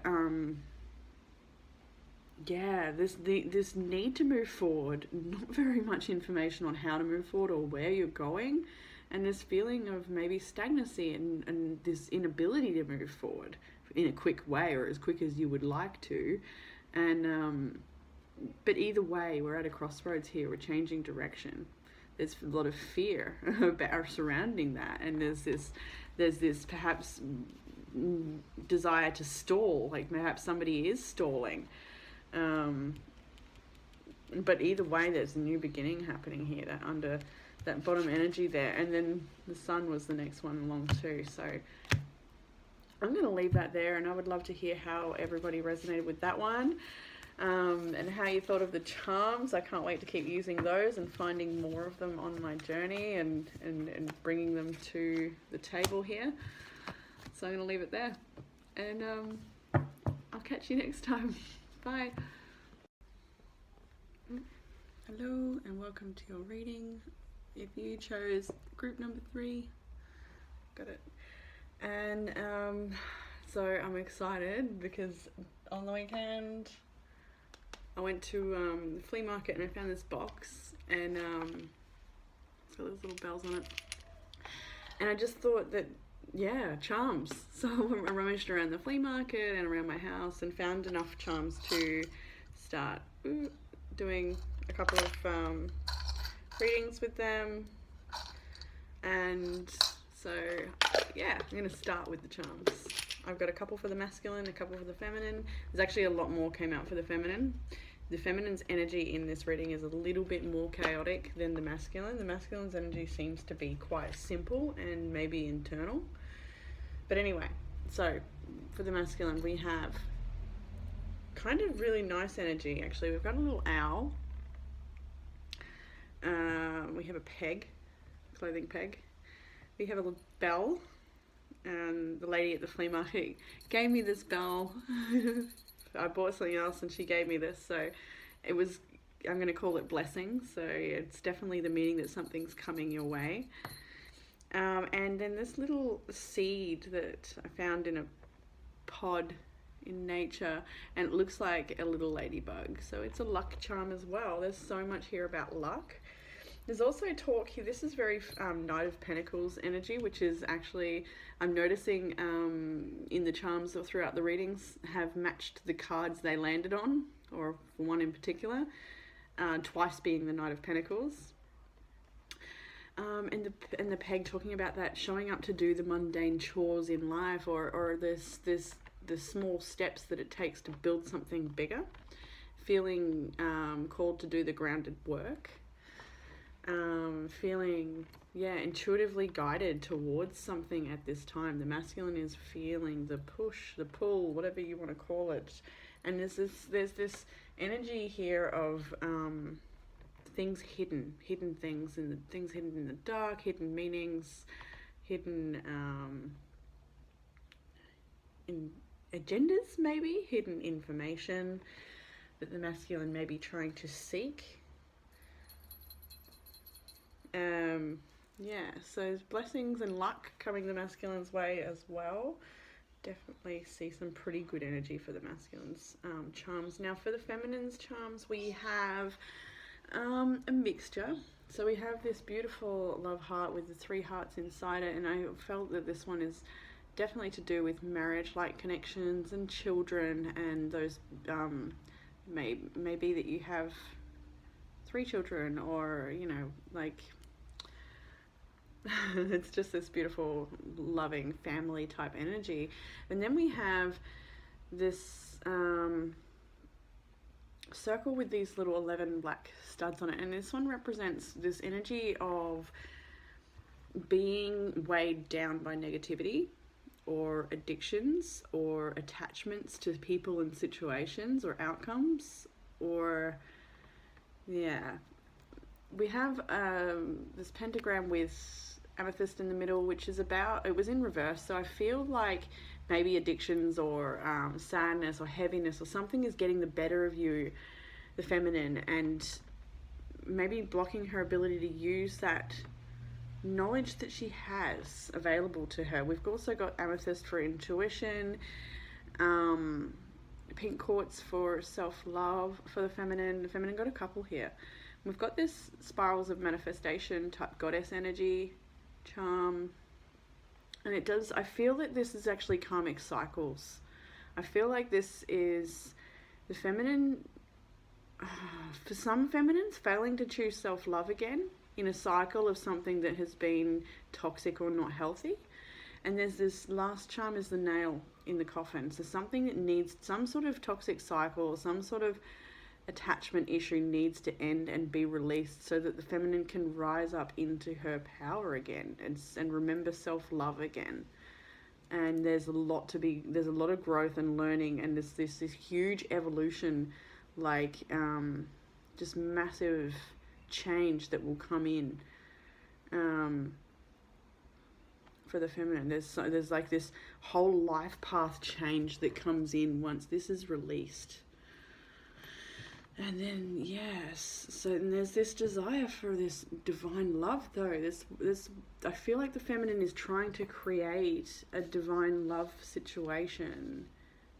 this need to move forward. Not very much information on how to move forward or where you're going. And this feeling of maybe stagnancy and this inability to move forward in a quick way or as quick as you would like to. And but either way, we're at a crossroads here. We're changing direction. There's a lot of fear about surrounding that, and there's this perhaps desire to stall. Like perhaps somebody is stalling. But either way, there's a new beginning happening here. That bottom energy there, and then the Sun was the next one along too. So I'm going to leave that there, and I would love to hear how everybody resonated with that one, and how you thought of the charms. I can't wait to keep using those and finding more of them on my journey and bringing them to the table here. So I'm going to leave it there. And I'll catch you next time. Bye. Hello and welcome to your reading. If you chose group number 3, got it. And so I'm excited because on the weekend I went to the flea market and I found this box, and it's got those little bells on it. And I just thought that, yeah, charms. So I rummaged around the flea market and around my house and found enough charms to start doing a couple of readings with them. And so, yeah, I'm going to start with the charms. I've got a couple for the masculine, a couple for the feminine. There's actually a lot more came out for the feminine. The feminine's energy in this reading is a little bit more chaotic than the masculine. The masculine's energy seems to be quite simple and maybe internal. But anyway, so for the masculine, we have kind of really nice energy, actually. We've got a little owl. We have a peg, clothing peg. We have a little bell. And the lady at the flea market gave me this bell. I bought something else and she gave me this, so it was, I'm going to call it blessings. So it's definitely the meaning that something's coming your way. And then this little seed that I found in a pod in nature, and it looks like a little ladybug. So it's a luck charm as well. There's so much here about luck. There's also talk here, this is very Knight of Pentacles energy, which is actually, I'm noticing in the charms or throughout the readings have matched the cards they landed on, or one in particular, twice being the Knight of Pentacles. And the peg talking about that, showing up to do the mundane chores in life, or the small steps that it takes to build something bigger, feeling called to do the grounded work. Feeling, yeah, intuitively guided towards something at this time. The masculine is feeling the push, the pull, whatever you want to call it. And there's this energy here of things hidden things, and things hidden in the dark, hidden meanings, hidden in agendas, maybe hidden information that the masculine may be trying to seek. Yeah, so there's blessings and luck coming the masculine's way as well. Definitely see some pretty good energy for the masculine's charms. Now for the feminine's charms, we have a mixture. So we have this beautiful love heart with the 3 hearts inside it, and I felt that this one is definitely to do with marriage-like connections and children, and those maybe that you have 3 children, or, you know, like it's just this beautiful loving family type energy. And then we have this circle with these little 11 black studs on it, and this one represents this energy of being weighed down by negativity or addictions or attachments to people and situations or outcomes, or yeah, we have this pentagram with amethyst in the middle, which is about, it was in reverse, so I feel like maybe addictions or sadness or heaviness or something is getting the better of you, the feminine, and maybe blocking her ability to use that knowledge that she has available to her. We've also got amethyst for intuition, pink quartz for self-love for the feminine. The feminine got a couple here. We've got this spirals of manifestation type goddess energy charm, and it does, I feel that this is actually karmic cycles. I feel like this is the feminine, for some feminines, failing to choose self-love again in a cycle of something that has been toxic or not healthy. And there's this last charm is the nail in the coffin. So something that needs some sort of toxic cycle, some sort of attachment issue needs to end and be released, so that the feminine can rise up into her power again and remember self-love again. And there's a lot of growth and learning, and there's this huge evolution, like just massive change that will come in for the feminine. There's like this whole life path change that comes in once this is released. And then, yes, so and there's this desire for this divine love, though. I feel like the feminine is trying to create a divine love situation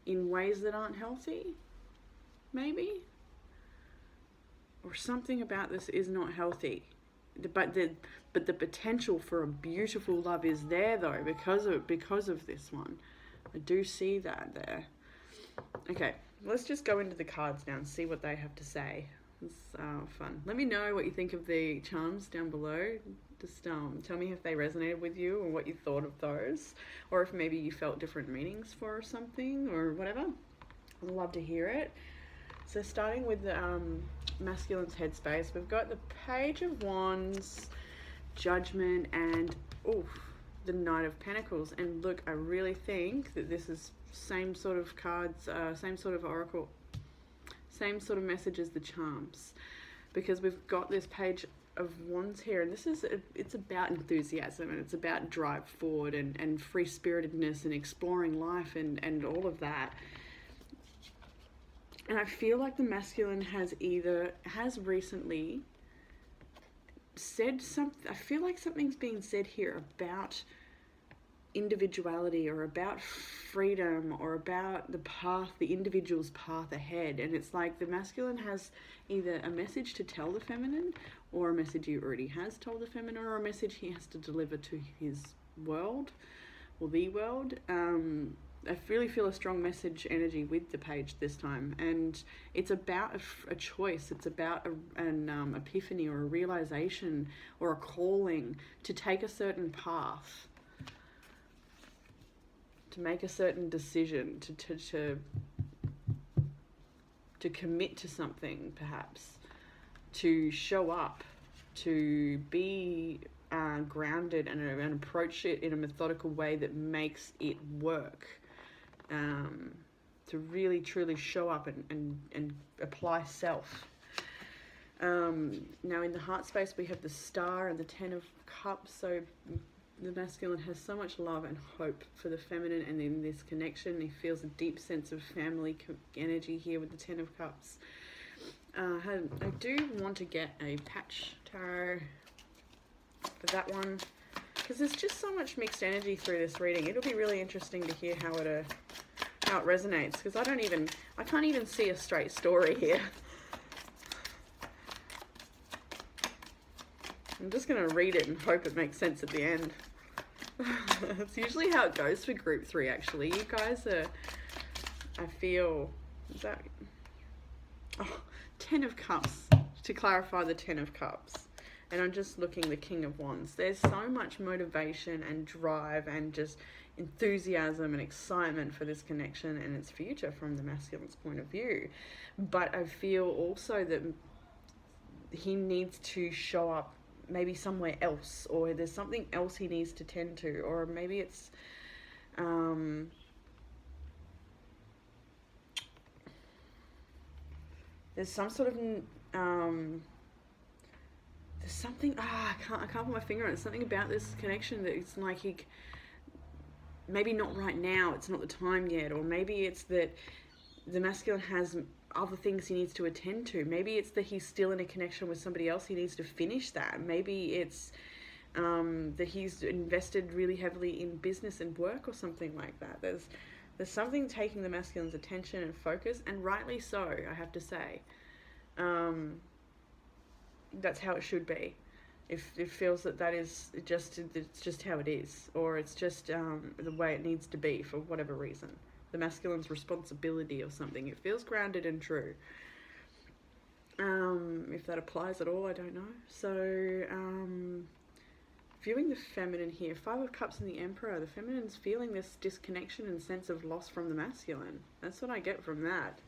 in ways that aren't healthy, maybe? Or something about this is not healthy. But the potential for a beautiful love is there, though, because of this one. I do see that there. Okay, let's just go into the cards now and see what they have to say. It's fun. Let me know what you think of the charms down below. Just tell me if they resonated with you or what you thought of those, or if maybe you felt different meanings for something or whatever. I'd love to hear it. So starting with the masculine's headspace, we've got the Page of Wands, Judgment, and the Knight of Pentacles. And look, I really think that this is same sort of cards, same sort of oracle, same sort of message as the charms, because we've got this Page of Wands here, and it's about enthusiasm, and it's about drive forward and free-spiritedness and exploring life and all of that. And I feel like the masculine has recently said something. I feel like something's being said here about individuality or about freedom or about the individual's path ahead. And it's like the masculine has either a message to tell the feminine, or a message he already has told the feminine, or a message he has to deliver to his world or the world. I really feel a strong message energy with the page this time, and it's about a choice. It's about an epiphany or a realization or a calling to take a certain path, to make a certain decision, to commit to something, perhaps, to show up, to be grounded and approach it in a methodical way that makes it work. To really truly show up and apply self. Now in the heart space we have the Star and the Ten of Cups, so the masculine has so much love and hope for the feminine, and in this connection he feels a deep sense of family energy here with the Ten of Cups. I do want to get a patch tarot for that one, because there's just so much mixed energy through this reading. It'll be really interesting to hear how it resonates, because I can't even see a straight story here. I'm just going to read it and hope it makes sense at the end. It's usually how it goes for group 3, actually. You guys are, I feel, is that, Ten of Cups, to clarify the Ten of Cups. And I'm just looking the King of Wands. There's so much motivation and drive and just enthusiasm and excitement for this connection and its future from the masculine's point of view. But I feel also that he needs to show up maybe somewhere else, or there's something else he needs to tend to, or maybe it's there's some sort of there's something I can't put my finger on it. Something about this connection that it's like maybe not right now, it's not the time yet, or maybe it's that the masculine has other things he needs to attend to. Maybe it's that he's still in a connection with somebody else, he needs to finish that. Maybe it's that he's invested really heavily in business and work or something like that. There's something taking the masculine's attention and focus, and rightly so, I have to say. That's how it should be. If it feels that is it's just how it is, or it's just the way it needs to be for whatever reason, the masculine's responsibility or something, it feels grounded and true. If that applies at all, I don't know. So viewing the feminine here, Five of Cups and the Emperor, the feminine's feeling this disconnection and sense of loss from the masculine. That's what I get from that.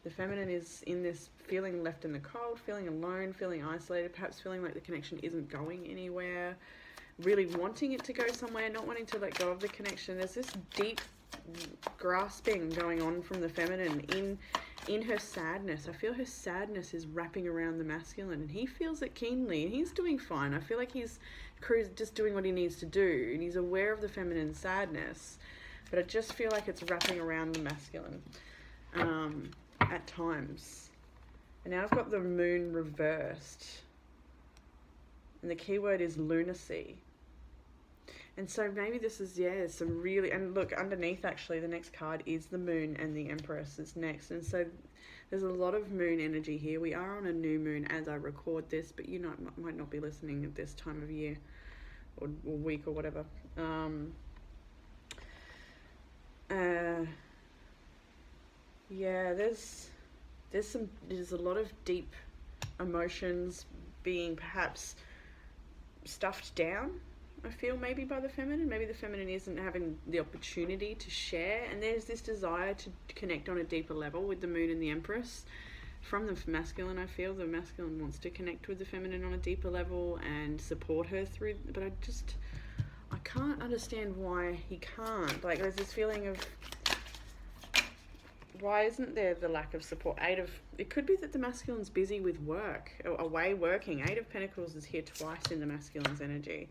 The feminine is in this feeling left in the cold, feeling alone, feeling isolated, perhaps feeling like the connection isn't going anywhere, really wanting it to go somewhere, not wanting to let go of the connection. There's this deep grasping going on from the feminine in her sadness. I feel her sadness is wrapping around the masculine, and he feels it keenly, and he's doing fine. I feel like he's just doing what he needs to do, and he's aware of the feminine sadness, but I just feel like it's wrapping around the masculine at times. And now I've got the moon reversed, and the key word is lunacy. And so maybe this is, some really, and look, underneath actually the next card is the moon, and the Empress is next. And so there's a lot of moon energy here. We are on a new moon as I record this, but you might not be listening at this time of year or week or whatever. There's a lot of deep emotions being perhaps stuffed down, I feel, maybe by the feminine. Maybe the feminine isn't having the opportunity to share, and there's this desire to connect on a deeper level with the moon and the Empress. From the masculine, I feel the masculine wants to connect with the feminine on a deeper level and support her through, but I can't understand why he can't. Like, there's this feeling of, why isn't there the lack of support? It could be that the masculine's busy with work, or away working. 8 of Pentacles is here twice in the masculine's energy.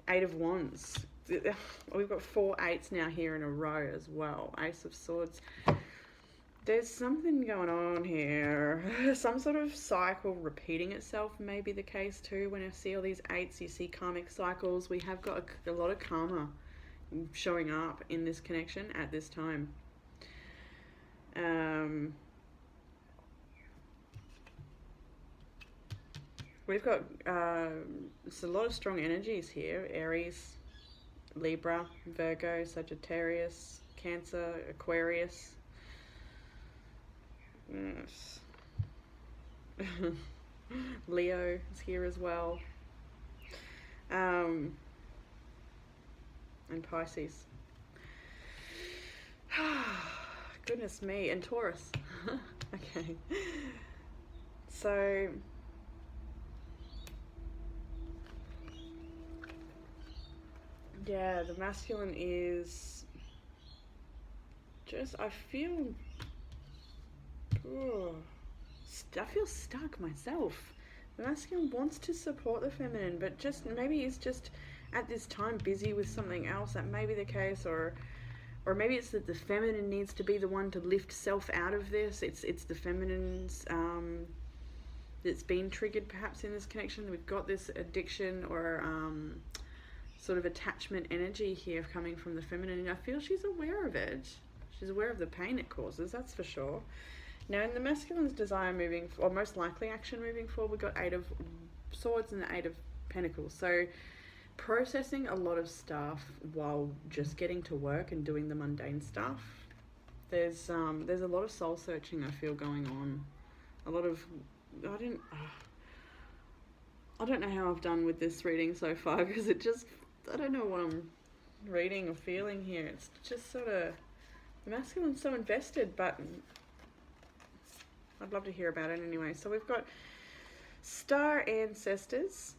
8 of Wands. We've got 4 8s now here in a row as well. Ace of Swords. There's something going on here. Some sort of cycle repeating itself may be the case too. When I see all these 8s, you see karmic cycles. We have got a lot of karma showing up in this connection at this time. We've got it's a lot of strong energies here. Aries, Libra, Virgo, Sagittarius, Cancer, Aquarius. Yes. Leo is here as well. And Pisces. Goodness me. And Taurus. Okay. So yeah, the masculine is just, I feel stuck myself. The masculine wants to support the feminine, but just maybe he's just at this time busy with something else. That may be the case, or maybe it's that the feminine needs to be the one to lift self out of this. It's the feminine's that's been triggered perhaps in this connection. We've got this addiction or sort of attachment energy here coming from the feminine, and I feel she's aware of it. She's aware of the pain it causes, that's for sure. Now, in the masculine's desire or most likely action moving forward, we've got 8 of Swords and the 8 of Pentacles. So processing a lot of stuff while just getting to work and doing the mundane stuff. There's a lot of soul searching, I feel, going on. A lot of, I don't know how I've done with this reading so far, because I don't know what I'm reading or feeling here. It's just sort of, the masculine's so invested, but I'd love to hear about it anyway. So we've got Star Ancestors,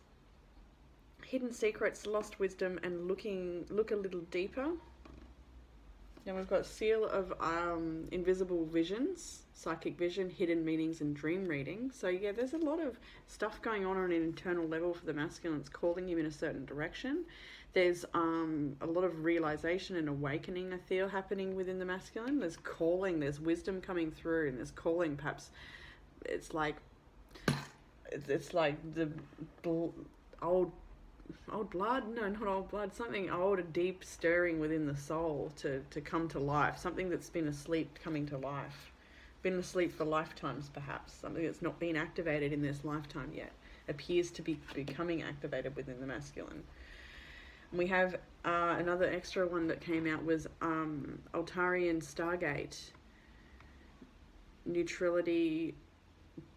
Hidden Secrets, Lost Wisdom, and Look a Little Deeper. Then we've got Seal of Invisible Visions, Psychic Vision, Hidden Meanings, and Dream Reading. So yeah, there's a lot of stuff going on an internal level for the masculine. It's calling him in a certain direction. There's a lot of realization and awakening, I feel, happening within the masculine. There's calling, there's wisdom coming through, and there's calling. Perhaps it's like the old blood. No, not old blood. Something old, a deep stirring within the soul to come to life. Something that's been asleep coming to life. Been asleep for lifetimes, perhaps. Something that's not been activated in this lifetime yet appears to be becoming activated within the masculine. We have another extra one that came out was Altarian Stargate, Neutrality,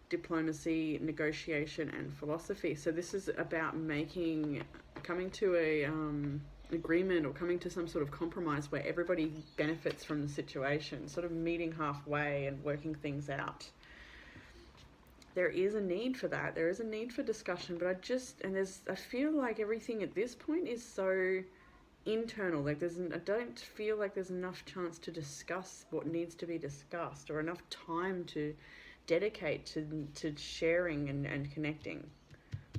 Diplomacy, Negotiation, and Philosophy. So this is about coming to a agreement or coming to some sort of compromise where everybody benefits from the situation, sort of meeting halfway and working things out. There is a need for that. There is a need for discussion, but I feel like everything at this point is so internal. Like I don't feel like there's enough chance to discuss what needs to be discussed, or enough time to dedicate to sharing and connecting.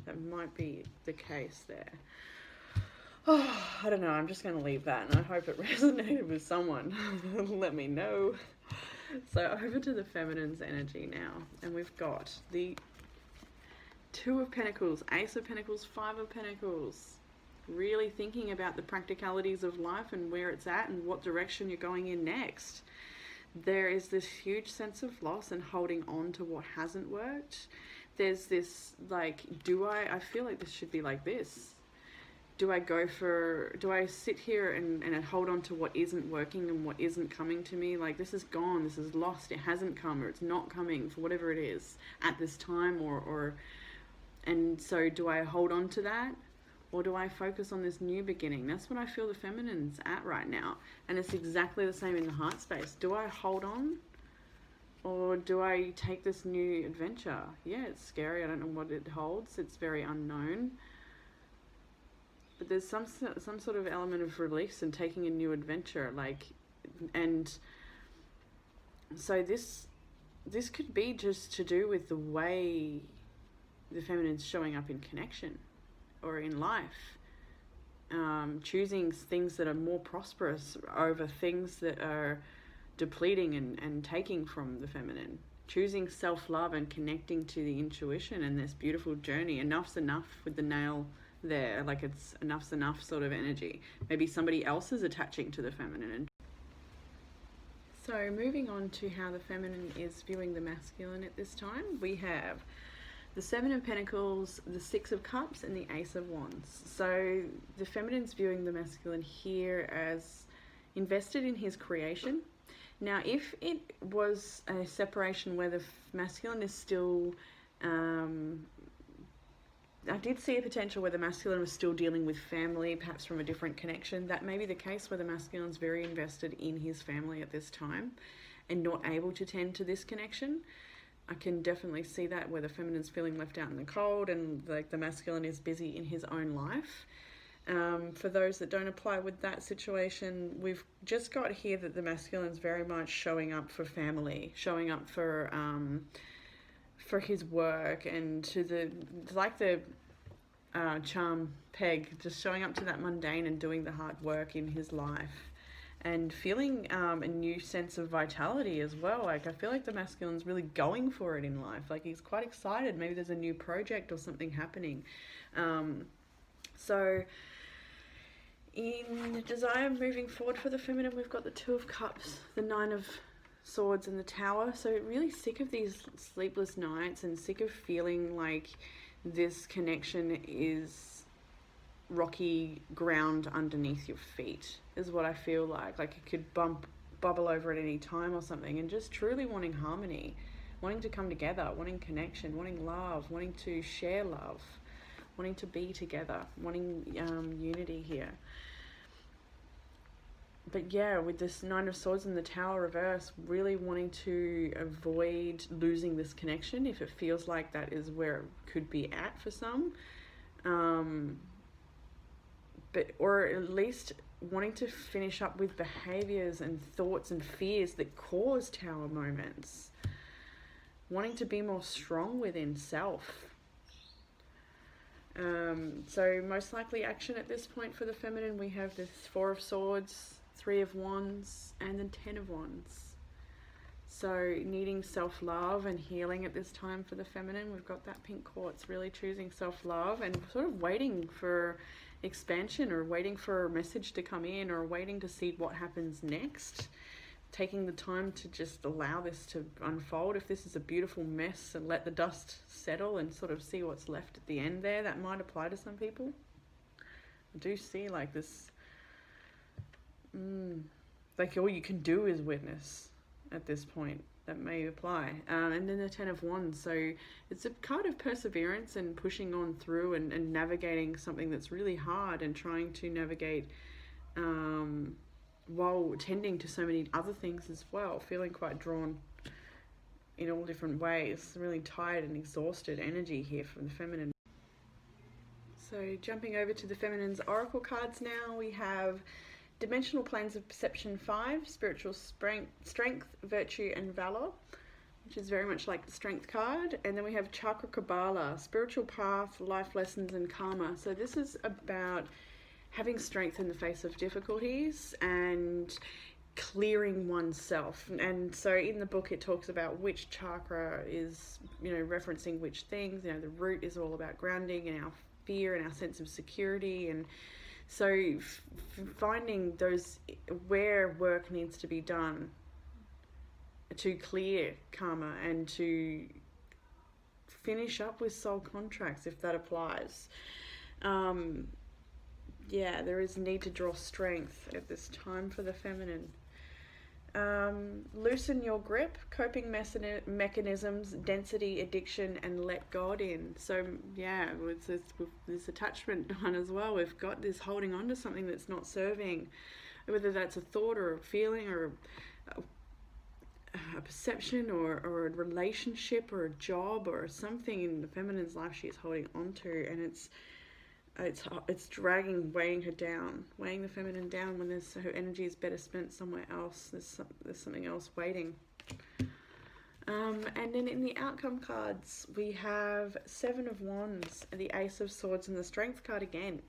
That might be the case there. Oh, I don't know. I'm just going to leave that, and I hope it resonated with someone. Let me know. So over to the feminine's energy now, and we've got the Two of Pentacles, Ace of Pentacles, Five of Pentacles. Really thinking about the practicalities of life and where it's at and what direction you're going in next. There is this huge sense of loss and holding on to what hasn't worked. There's this, like, I feel like this should be like this. Do I sit here and hold on to what isn't working and what isn't coming to me? Like, this is gone, this is lost, it hasn't come, or it's not coming for whatever it is at this time, and so do I hold on to that? Or do I focus on this new beginning? That's what I feel the feminine's at right now. And it's exactly the same in the heart space. Do I hold on? Or do I take this new adventure? Yeah, it's scary. I don't know what it holds. It's very unknown. But there's some sort of element of release and taking a new adventure. And so this could be just to do with the way the feminine's showing up in connection or in life, choosing things that are more prosperous over things that are depleting and taking from the feminine, choosing self-love and connecting to the intuition and this beautiful journey. Enough's enough with the nail there, like it's enough's enough sort of energy. Maybe somebody else is attaching to the feminine. So moving on to how the feminine is viewing the masculine at this time, we have the Seven of Pentacles, the Six of Cups, and the Ace of Wands. So the feminine's viewing the masculine here as invested in his creation. Now, if it was a separation where the masculine is still, I did see a potential where the masculine was still dealing with family, perhaps from a different connection. That may be the case where the masculine's very invested in his family at this time and not able to tend to this connection. I can definitely see that where the feminine's feeling left out in the cold and like the masculine is busy in his own life. For those that don't apply with that situation, we've just got here that the masculine's very much showing up for family, showing up for his work, and to the charm peg, just showing up to that mundane and doing the hard work in his life. And feeling a new sense of vitality as well. Like, I feel like the masculine's really going for it in life. Like, he's quite excited. Maybe there's a new project or something happening. So in desire moving forward for the feminine, we've got the Two of Cups, the Nine of Swords, and the Tower. So really sick of these sleepless nights and sick of feeling like this connection is rocky ground underneath your feet, is what I feel like it could bubble over at any time or something, and just truly wanting harmony, wanting to come together, wanting connection, wanting love, wanting to share love, wanting to be together, wanting unity here. But yeah, with this Nine of Swords and the Tower reverse, really wanting to avoid losing this connection if it feels like that is where it could be at for some. Or at least wanting to finish up with behaviors and thoughts and fears that cause tower moments. Wanting to be more strong within self. So most likely action at this point for the feminine, we have this Four of Swords, Three of Wands, and then Ten of Wands. So needing self-love and healing at this time for the feminine. We've got that pink quartz, really choosing self-love and sort of waiting for expansion, or waiting for a message to come in, or waiting to see what happens next. Taking the time to just allow this to unfold. If this is a beautiful mess, and let the dust settle and sort of see what's left at the end there. That might apply to some people. I do see like this, like all you can do is witness at this point. That may apply. And then the Ten of Wands. So it's a card of perseverance and pushing on through and navigating something that's really hard, and trying to navigate while tending to so many other things as well. Feeling quite drawn in all different ways. Really tired and exhausted energy here from the feminine. So jumping over to the Feminine's Oracle cards now, we have Dimensional Planes of Perception 5, Spiritual Strength, Virtue and Valor, which is very much like the Strength card. And then we have Chakra Kabbalah, Spiritual Path, Life Lessons and Karma. So this is about having strength in the face of difficulties and clearing oneself. And so in the book it talks about which chakra is, referencing which things. The root is all about grounding and our fear and our sense of security, and so finding those where work needs to be done to clear karma and to finish up with soul contracts, if that applies. There is need to draw strength at this time for the feminine. Loosen your grip, coping mechanisms, density, addiction, and let God in. So with this attachment one as well, we've got this holding on to something that's not serving, whether that's a thought or a feeling or a perception or a relationship or a job or something in the feminine's life she's holding on to, and it's dragging, weighing the feminine down when her energy is better spent somewhere else. There's something else waiting. And then in the outcome cards, we have Seven of Wands, the Ace of Swords, and the Strength card again.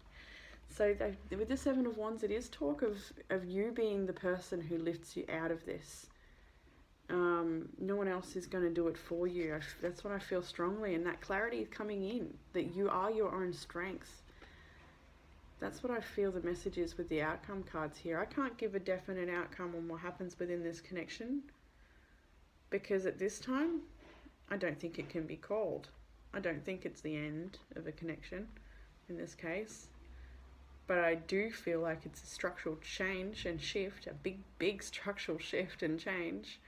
So with the Seven of Wands, it is talk of you being the person who lifts you out of this. No one else is going to do it for you. That's what I feel strongly, and that clarity is coming in, that you are your own strength. That's what I feel the message is with the outcome cards here. I can't give a definite outcome on what happens within this connection, because at this time, I don't think it can be called. I don't think it's the end of a connection in this case. But I do feel like it's a structural change and shift, a big structural shift and change.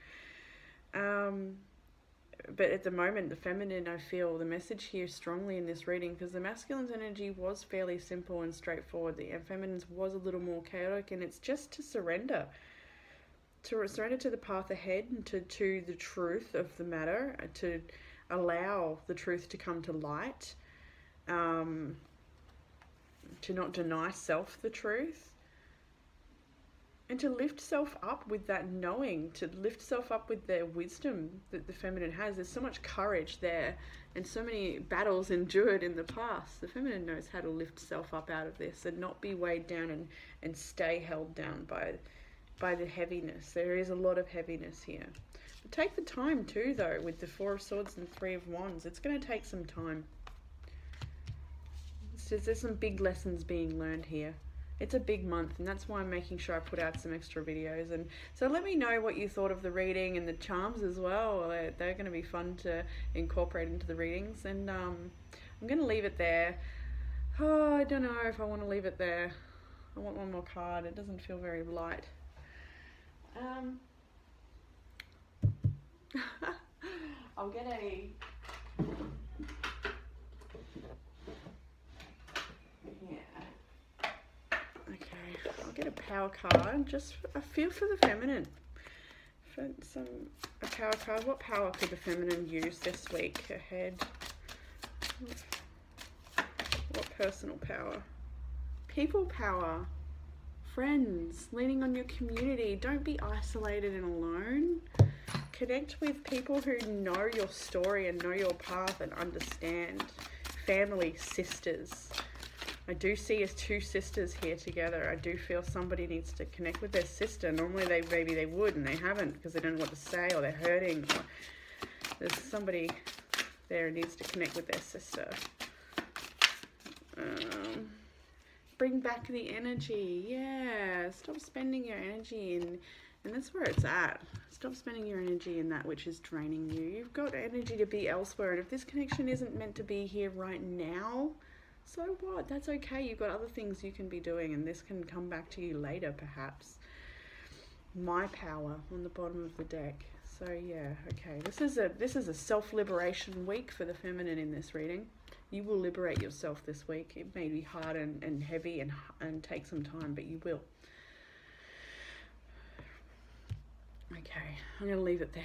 But at the moment, the feminine, I feel the message here strongly in this reading, because the masculine's energy was fairly simple and straightforward. The feminine's was a little more chaotic, and it's just to surrender. To surrender to the path ahead and to the truth of the matter, to allow the truth to come to light, to not deny self the truth, and to lift self up with that knowing, to lift self up with the wisdom that the feminine has. There's so much courage there and so many battles endured in the past. The feminine knows how to lift self up out of this and not be weighed down and stay held down by the heaviness. There is a lot of heaviness here. But take the time too, though, with the Four of Swords and Three of Wands. It's going to take some time. There's some big lessons being learned here. It's a big month, and that's why I'm making sure I put out some extra videos. And so let me know what you thought of the reading and the charms as well. They're going to be fun to incorporate into the readings. And I'm going to leave it there. Oh, I don't know if I want to leave it there. I want one more card. It doesn't feel very light. I'll get a... I'll get a power card, just a feel for the feminine. A power card. What power could the feminine use this week ahead? What personal power? People power. Friends. Leaning on your community. Don't be isolated and alone. Connect with people who know your story and know your path and understand. Family, sisters. I do see as two sisters here together. I do feel somebody needs to connect with their sister. Normally maybe they would, and they haven't because they don't know what to say, or they're hurting. Or there's somebody there who needs to connect with their sister. Bring back the energy. Yeah, stop spending your energy and that's where it's at. Stop spending your energy in that which is draining you. You've got energy to be elsewhere, and if this connection isn't meant to be here right now, so what? That's okay. You've got other things you can be doing, and this can come back to you later, perhaps. My power on the bottom of the deck. So yeah, okay. This is a self-liberation week for the feminine in this reading. You will liberate yourself this week. It may be hard and heavy and take some time, but you will. Okay, I'm going to leave it there.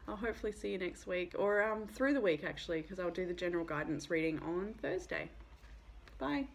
I'll hopefully see you next week, or through the week actually, because I'll do the general guidance reading on Thursday. Bye.